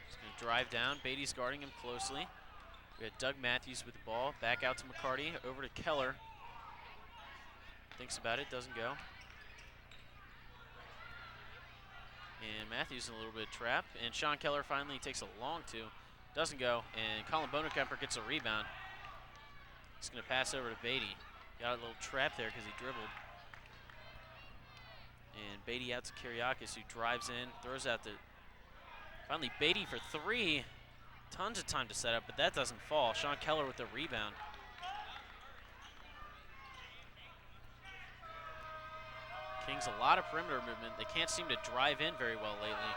He's going to drive down. Beatty's guarding him closely. We got Doug Matthews with the ball. Back out to McCarty. Over to Keller. Thinks about it. Doesn't go. And Matthews in a little bit of trap. And Sean Keller finally takes a long 2. Doesn't go. And Colin Bonakemper gets a rebound. He's going to pass over to Beatty. Got a little trap there because he dribbled. And Beatty out to Kyriakis, who drives in, throws out the. Finally, Beatty for 3. Tons of time to set up, but that doesn't fall. Sean Keller with the rebound. Kings a lot of perimeter movement. They can't seem to drive in very well lately,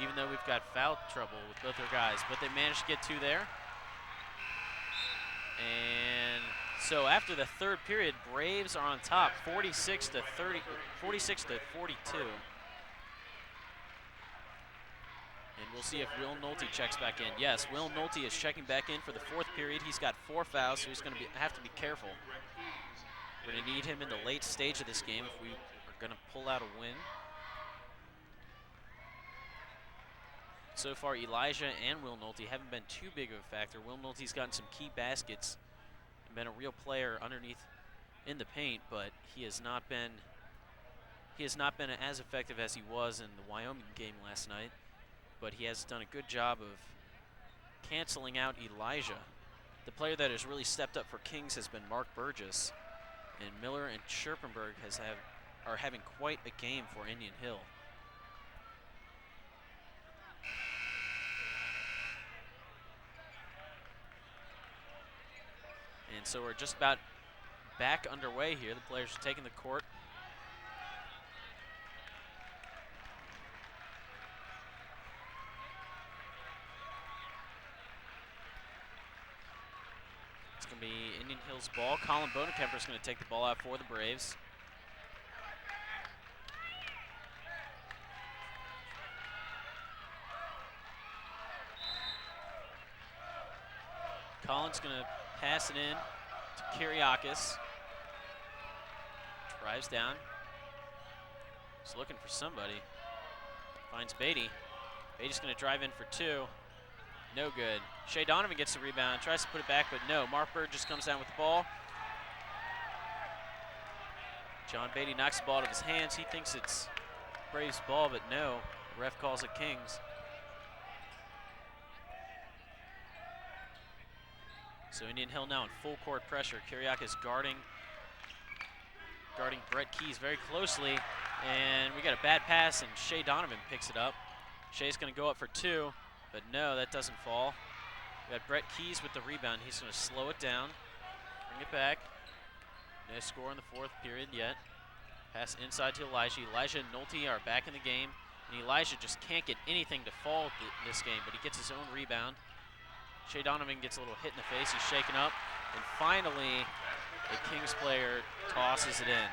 even though we've got foul trouble with both their guys. But they managed to get 2 there. And so after the third period, Braves are on top, 46 to 42. And we'll see if Will Nolte checks back in. Yes, Will Nolte is checking back in for the fourth period. He's got 4 fouls, so he's going to have to be careful. We're going to need him in the late stage of this game if we are going to pull out a win. So far, Elijah and Will Nolte haven't been too big of a factor. Will Nolte's gotten some key baskets and been a real player underneath in the paint, but he has not been as effective as he was in the Wyoming game last night. But he has done a good job of canceling out Elijah. The player that has really stepped up for Kings has been Mark Burgess, and Miller and Scherpenberg are having quite a game for Indian Hill. And so we're just about back underway here. The players are taking the court. It's going to be Indian Hill's ball. Colin Bonakemper is going to take the ball out for the Braves. Colin's going to pass it in to Kyriakis. Drives down. He's looking for somebody. Finds Beatty. Beatty's going to drive in for 2. No good. Shea Donovan gets the rebound, tries to put it back, but no. Mark Bird just comes down with the ball. John Beatty knocks the ball out of his hands. He thinks it's Braves ball, but no. The ref calls it Kings. So Indian Hill now in full court pressure. Kyriakis guarding Brett Keys very closely. And we got a bad pass, and Shea Donovan picks it up. Shea's going to go up for 2, but no, that doesn't fall. We got Brett Keys with the rebound. He's going to slow it down, bring it back. No score in the fourth period yet. Pass inside to Elijah. Elijah and Nolte are back in the game, and Elijah just can't get anything to fall this game, but he gets his own rebound. Shea Donovan gets a little hit in the face. He's shaken up, and finally, a Kings player tosses it in.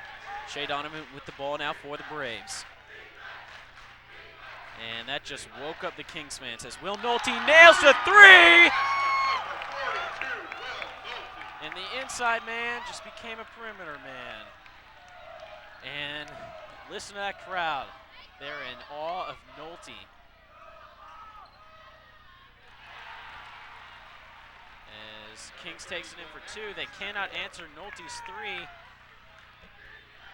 Shea Donovan with the ball now for the Braves. And that just woke up the Kings fans as Will Nolte nails the three! And the inside man just became a perimeter man. And listen to that crowd. They're in awe of Nolte. As Kings takes it in for two, they cannot answer Nolte's three.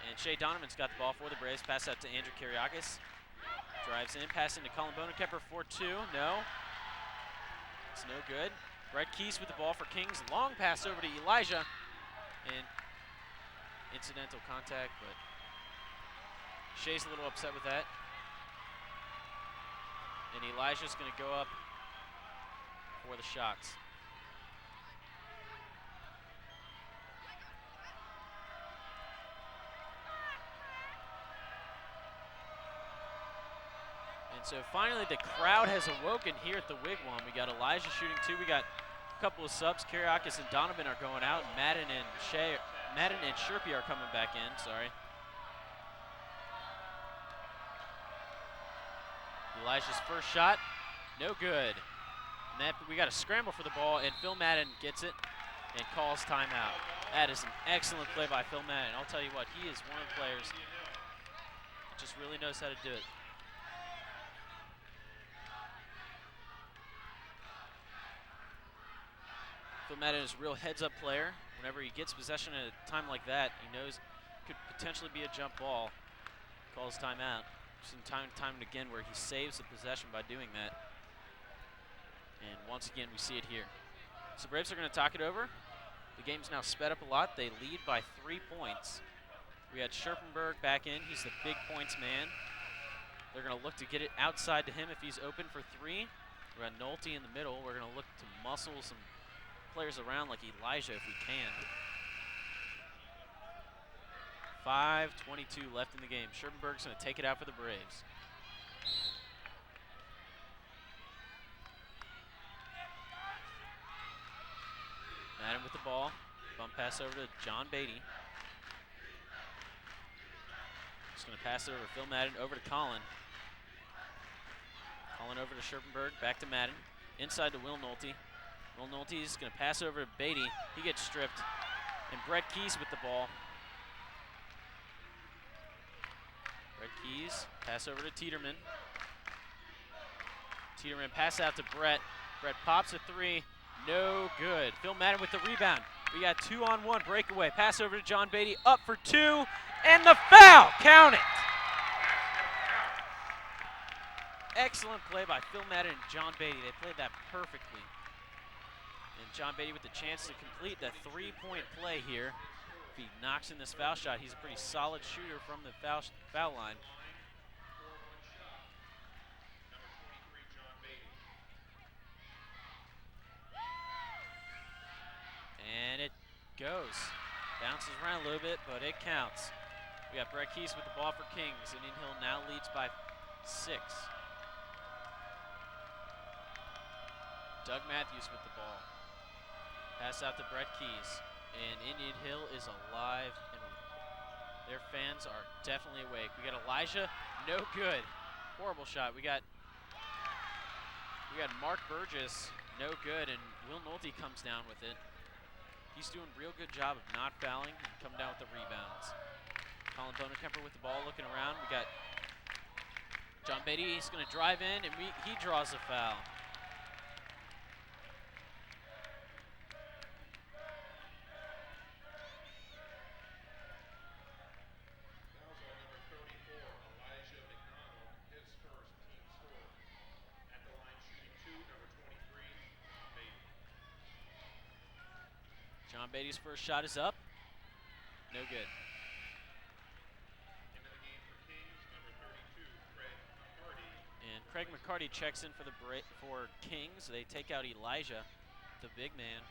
And Shea Donovan's got the ball for the Braves. Pass out to Andrew Kiriakis. Drives in, passing to Colin Bonekemper for two. No. It's no good. Brett Keys with the ball for Kings. Long pass over to Elijah. And incidental contact, but Shea's a little upset with that. And Elijah's going to go up for the shots. And so finally the crowd has awoken here at the Wigwam. We got Elijah shooting two. We got a couple of subs. Kiriakis and Donovan are going out. And Madden and Sherpy are coming back in, sorry. Elijah's first shot, no good. And that, we got a scramble for the ball, and Phil Madden gets it and calls timeout. That is an excellent play by Phil Madden. I'll tell you what, he is one of the players that just really knows how to do it. Phil Madden is a real heads-up player. Whenever he gets possession at a time like that, he knows it could potentially be a jump ball. Calls timeout. Seen time and again where he saves the possession by doing that. And once again, we see it here. So Braves are going to talk it over. The game's now sped up a lot. They lead by 3 points. We had Scherpenberg back in. He's the big points man. They're going to look to get it outside to him if he's open for three. We got Nolte in the middle. We're going to look to muscle some players around like Elijah if we can. 5:22 left in the game. Scherpenberg's going to take it out for the Braves. Madden with the ball. Bump pass over to John Beatty. Just going to pass it over to Phil Madden, over to Colin. Colin over to Scherpenberg, back to Madden. Inside to Will Nolte. Will Nolte is going to pass over to Beatty. He gets stripped. And Brett Keys with the ball. Brett Keys, pass over to Tiedemann. Tiedemann pass out to Brett. Brett pops a three, no good. Phil Madden with the rebound. We got 2-on-1 breakaway. Pass over to John Beatty, up for two, and the foul, count it. Excellent play by Phil Madden and John Beatty. They played that perfectly. And John Beatty with the chance to complete the three-point play here. If he knocks in this foul shot, he's a pretty solid shooter from the foul line. And it goes. Bounces around a little bit, but it counts. We got Brett Keys with the ball for Kings. Indian Hill now leads by 6. Doug Matthews with the ball. Pass out to Brett Keys. And Indian Hill is alive, and their fans are definitely awake. We got Elijah, no good. Horrible shot. We got Mark Burgess, no good, and Will Nolte comes down with it. He's doing a real good job of not fouling and coming down with the rebounds. Colin Bonekemper with the ball, looking around. We got John Beatty. He's going to drive in, and he draws a foul. John Beatty's first shot is up. No good. Into the game for Kings, number 32, Craig McCarty. And Craig McCarty checks in for Kings. They take out Elijah, the big man.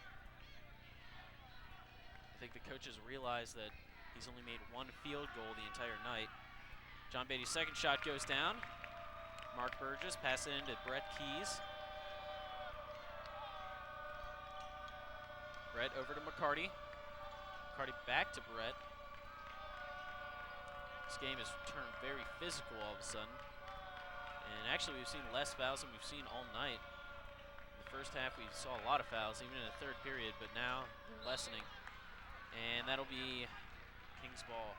I think the coaches realize that he's only made one field goal the entire night. John Beatty's second shot goes down. Mark Burgess pass it into Brett Keys. Brett over to McCarty. McCarty back to Brett. This game has turned very physical all of a sudden. And actually, we've seen less fouls than we've seen all night. In the first half, we saw a lot of fouls, even in the third period, but now they're lessening. And that'll be Kings ball.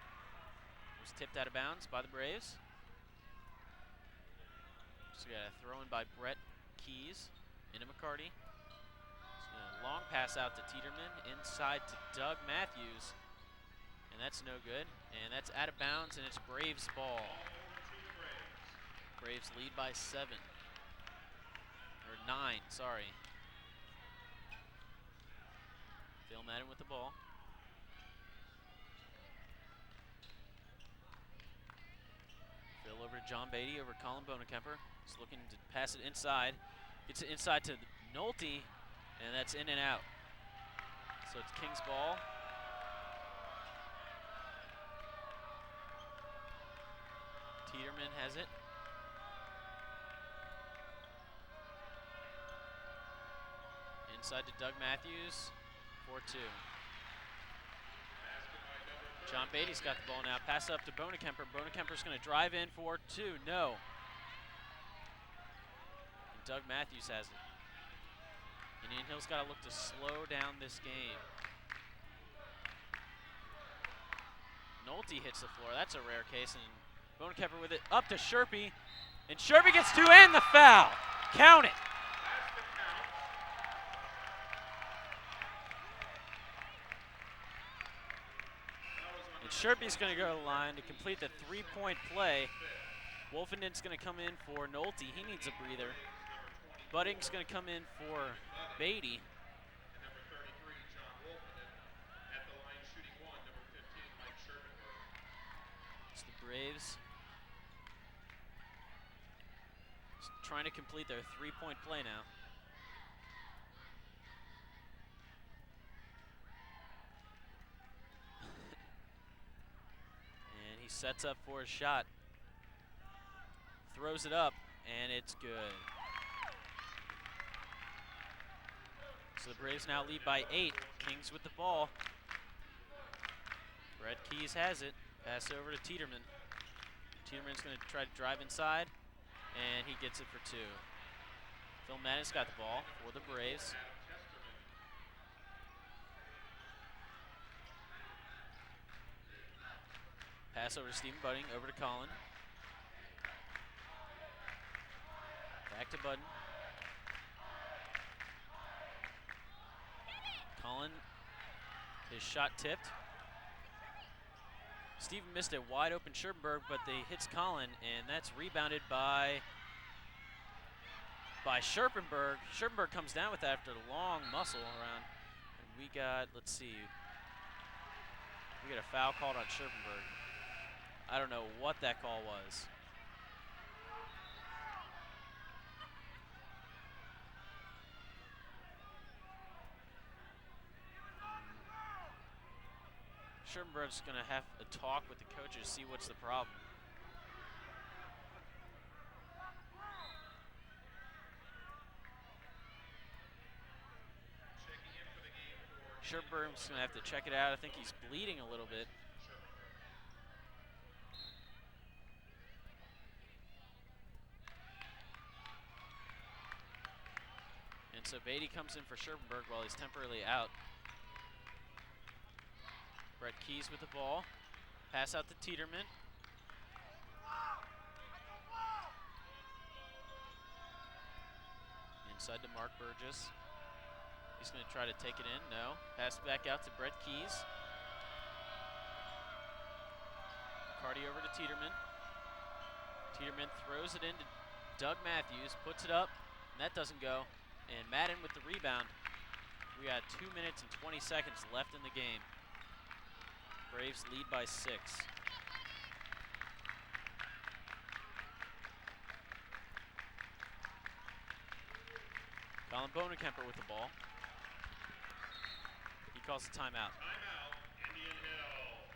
It was tipped out of bounds by the Braves. So we got a throw in by Brett Keys into McCarty. So a long pass out to Tiedemann, inside to Doug Matthews. And that's no good. And that's out of bounds, and it's Braves ball. Braves lead by 7. Or 9, sorry. Phil Madden with the ball. Phil over to John Beatty, over Colin Bonekemper. He's looking to pass it inside. Gets it inside to Nolte, and that's in and out. So it's Kings ball. Tiedemann has it. Inside to Doug Matthews, 4-2. John Beatty's got the ball now. Pass up to Bonekemper. Bonekemper's going to drive in for 2. No. And Doug Matthews has it. Indian Hill's got to look to slow down this game. Nolte hits the floor. That's a rare case. And Bonekemper with it up to Sherpy. And Sherpy gets 2 and the foul. Count it. Sherpy's going to go to the line to complete the 3-point play. Wolfenden's going to come in for Nolte. He needs a breather. Budding's going to come in for Beatty. It's the Braves trying to complete their 3-point play now. Sets up for a shot. Throws it up, and it's good. So the Braves now lead by 8. Kings with the ball. Brett Keys has it. Pass over to Tiedemann. Tiedeman's going to try to drive inside, and he gets it for 2. Phil Madden's got the ball for the Braves. Pass over to Stephen Budding, over to Colin. Back to Budden. Colin, his shot tipped. Stephen missed a wide open Scherpenberg, but they hits Colin, and that's rebounded by Scherpenberg. Scherpenberg comes down with that after the long muscle around. And we got, let's see, we got a foul called on Scherpenberg. I don't know what that call was. Scherpenberg's going to have a talk with the coaches, see what's the problem. Scherpenberg's going to have to check it out. I think he's bleeding a little bit. And so Beatty comes in for Scherpenberg while he's temporarily out. Brett Keys with the ball. Pass out to Tiedemann. Inside to Mark Burgess. He's going to try to take it in. No. Pass back out to Brett Keys. McCarty over to Tiedemann. Tiedemann throws it into Doug Matthews. Puts it up. And that doesn't go. And Madden with the rebound. We got 2 minutes and 20 seconds left in the game. Braves lead by 6. Colin Bonekemper with the ball. He calls a timeout. Timeout, Indian Hill.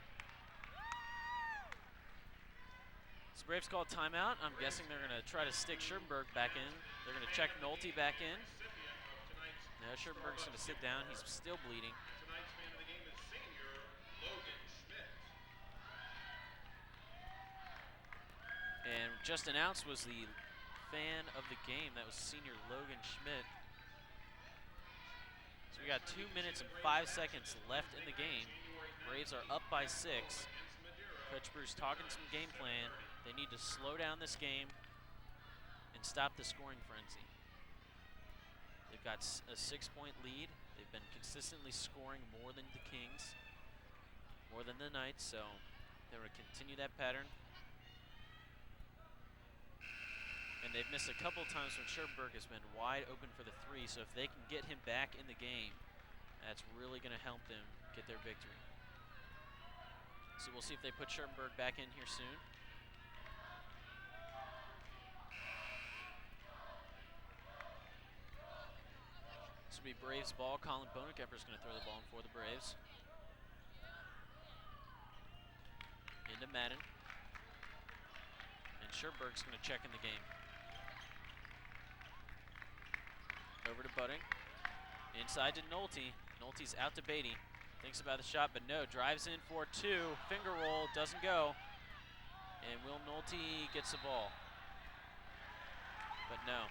So Braves call a timeout. I'm guessing they're going to try to stick Scherpenberg back in. They're going to check Nolte back in. Now Scherpenberg's going to sit down. He's still bleeding. Tonight's man of the game is senior Logan Schmidt. And just announced was the fan of the game. That was senior Logan Schmidt. So we got 2 minutes and 5 seconds left in the game. Braves are up by 6. Coach Bruce talking some game plan. They need to slow down this game and stop the scoring frenzy. They've got a 6-point lead. They've been consistently scoring more than the Kings, more than the Knights, so they're going to continue that pattern. And they've missed a couple times when Scherpenberg has been wide open for the 3, so if they can get him back in the game, that's really going to help them get their victory. So we'll see if they put Scherpenberg back in here soon. This will be Braves ball. Colin Bonekemper is going to throw the ball in for the Braves. Into Madden. And Scherpenberg's going to check in the game. Over to Budding. Inside to Nolte. Nolte's out to Beatty. Thinks about the shot, but no. Drives in for 2. Finger roll. Doesn't go. And Will Nolte gets the ball. But no.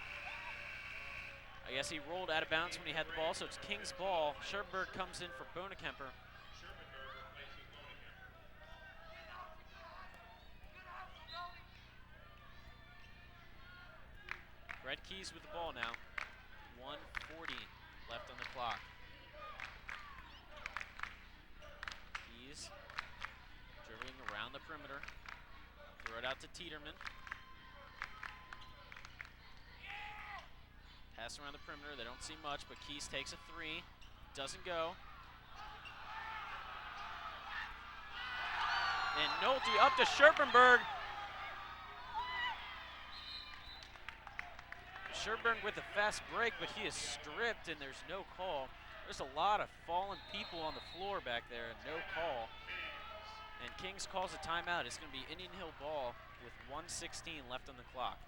I guess he rolled out of bounds when he had the ball, so it's King's ball. Scherpenberg comes in for Bonekemper. Brett Keys with the ball now. 1:40 left on the clock. Keys dribbling around the perimeter. Throw it out to Tiedemann. Pass around the perimeter. They don't see much, but Keys takes a 3. Doesn't go. And Nolte up to Scherpenberg. Scherpenberg with a fast break, but he is stripped and there's no call. There's a lot of fallen people on the floor back there and no call. And Kings calls a timeout. It's going to be Indian Hill ball with 1:16 left on the clock.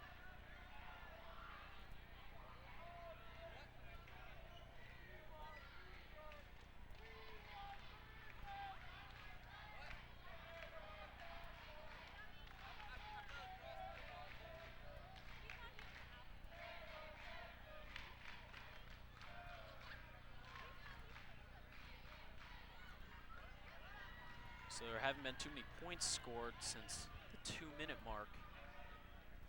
So there haven't been too many points scored since the 2-minute mark.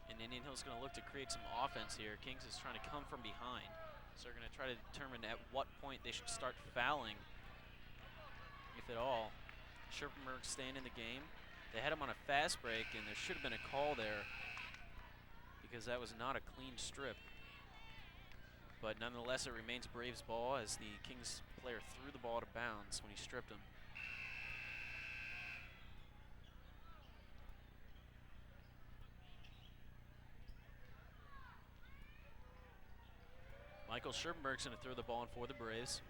And Indian Hill's going to look to create some offense here. Kings is trying to come from behind. So they're going to try to determine at what point they should start fouling, if at all. Scherpenberg staying in the game. They had him on a fast break, and there should have been a call there because that was not a clean strip. But nonetheless, it remains Braves ball as the Kings player threw the ball to bounds when he stripped him. Michael Scherpenberg's going to throw the ball in for the Braves.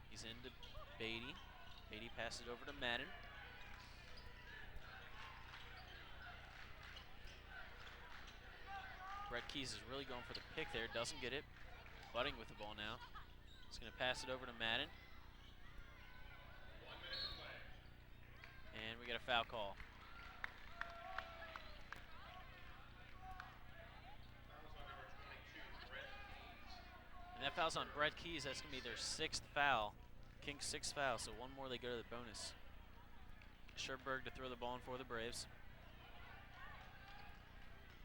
He's into Beatty. Beatty passes it over to Madden. Brett Keys is really going for the pick there. Doesn't get it. Budding with the ball now. He's going to pass it over to Madden. And we get a foul call. And that foul's on Brett Keys. That's going to be their 6th foul. Kings' 6th foul, so one more they go to the bonus. Scherpenberg to throw the ball in for the Braves.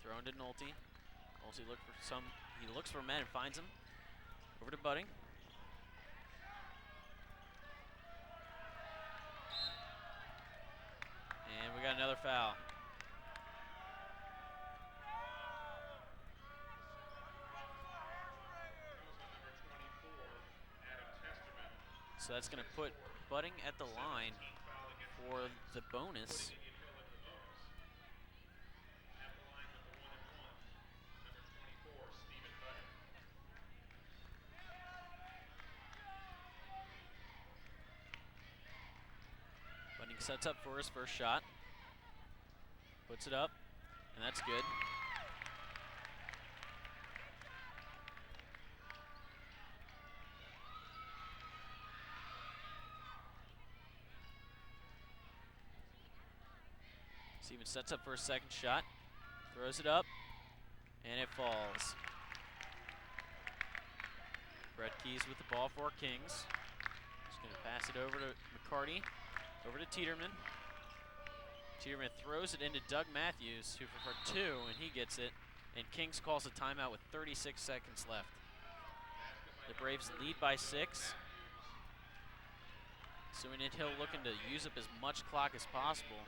Thrown to Nolte. Nolte he looks for a man and finds him. Over to Budding. And we got another foul. So that's going to put Budding at the line for the bonus. Budding sets up for his first shot. Puts it up, and that's good. Steven sets up for a second shot, throws it up, and it falls. Brett Keys with the ball for Kings. He's going to pass it over to McCarty, over to Teeterman. Teeterman throws it into Doug Matthews, who for 2, and he gets it. And Kings calls a timeout with 36 seconds left. The Braves lead by 6. So in Hill looking to use up as much clock as possible.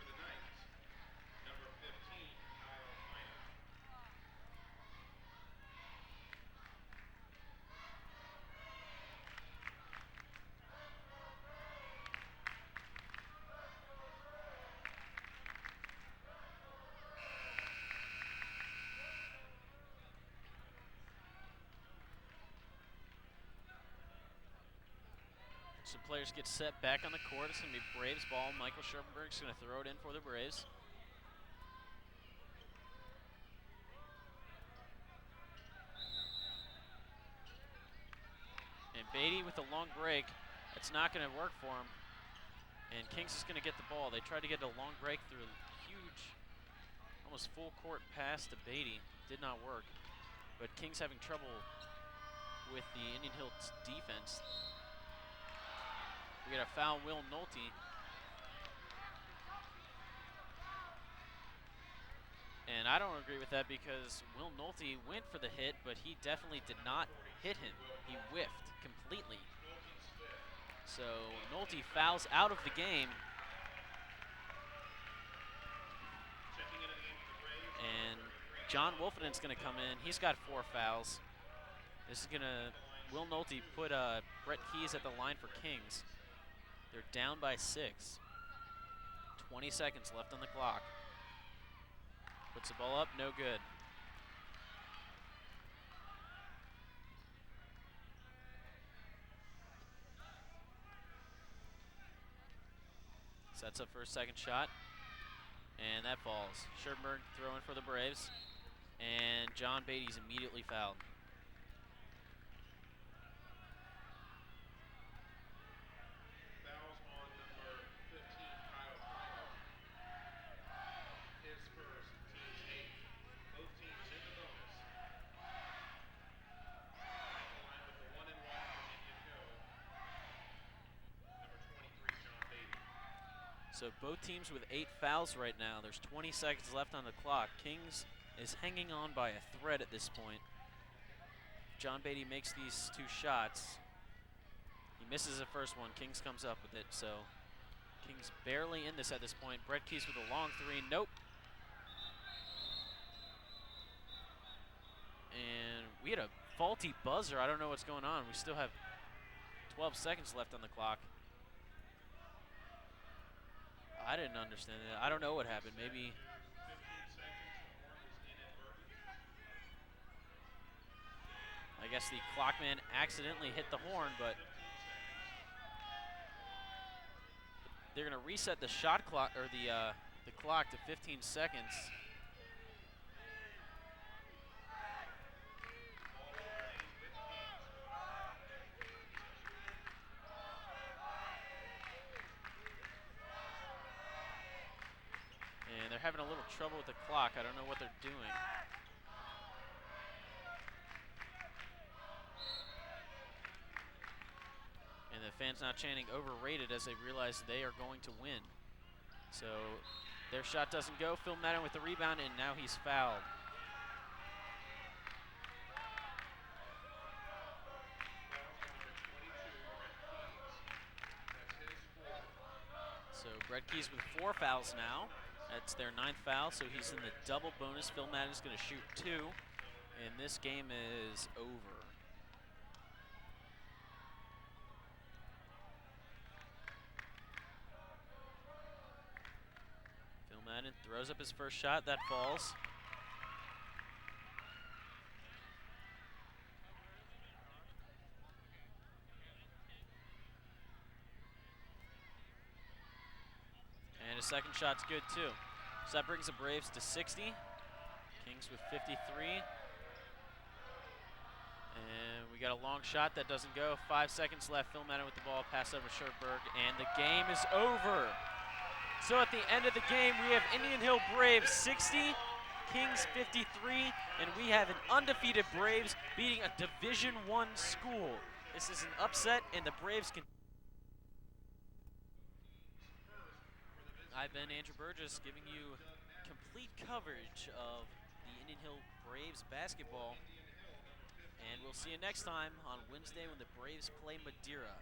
Some players get set back on the court. It's going to be Braves ball. Michael Scherpenberg's going to throw it in for the Braves. And Beatty with a long break. That's not going to work for him. And Kings is going to get the ball. They tried to get a long break through a huge, almost full court pass to Beatty. Did not work. But Kings having trouble with the Indian Hills defense. We got a foul, Will Nolte. And I don't agree with that because Will Nolte went for the hit, but he definitely did not hit him. He whiffed completely. So Nolte fouls out of the game. And John Wolfenden's going to come in. He's got 4 fouls. This is going to, Will Nolte put Brett Keys at the line for Kings. They're down by 6. 20 seconds left on the clock. Puts the ball up, no good. Sets up for a second shot, and that falls. Scherpenberg throwing for the Braves, and John Beatty's immediately fouled. So both teams with 8 fouls right now. There's 20 seconds left on the clock. Kings is hanging on by a thread at this point. John Beatty makes these 2 shots. He misses the first one. Kings comes up with it. So Kings barely in this at this point. Brett Keys with a long 3. Nope. And we had a faulty buzzer. I don't know what's going on. We still have 12 seconds left on the clock. I didn't understand it. I don't know what happened. Maybe. I guess the clockman accidentally hit the horn, but they're going to reset the shot clock or the clock to 15 seconds. And they're having a little trouble with the clock. I don't know what they're doing. And the fans now chanting overrated as they realize they are going to win. So their shot doesn't go. Phil Madden with the rebound, and now he's fouled. So Brett Keys with 4 fouls now. That's their 9th foul, so he's in the double bonus. Phil Madden's going to shoot 2, and this game is over. Phil Madden throws up his first shot. That falls. And his second shot's good too. So that brings the Braves to 60. Kings with 53. And we got a long shot that doesn't go. 5 seconds left. Phil Madden with the ball. Pass over Scherpenberg. And the game is over. So at the end of the game, we have Indian Hill Braves 60, Kings 53, and we have an undefeated Braves beating a Division I school. This is an upset, and the Braves can. I've been Andrew Burgess giving you complete coverage of the Indian Hill Braves basketball. And we'll see you next time on Wednesday when the Braves play Madeira.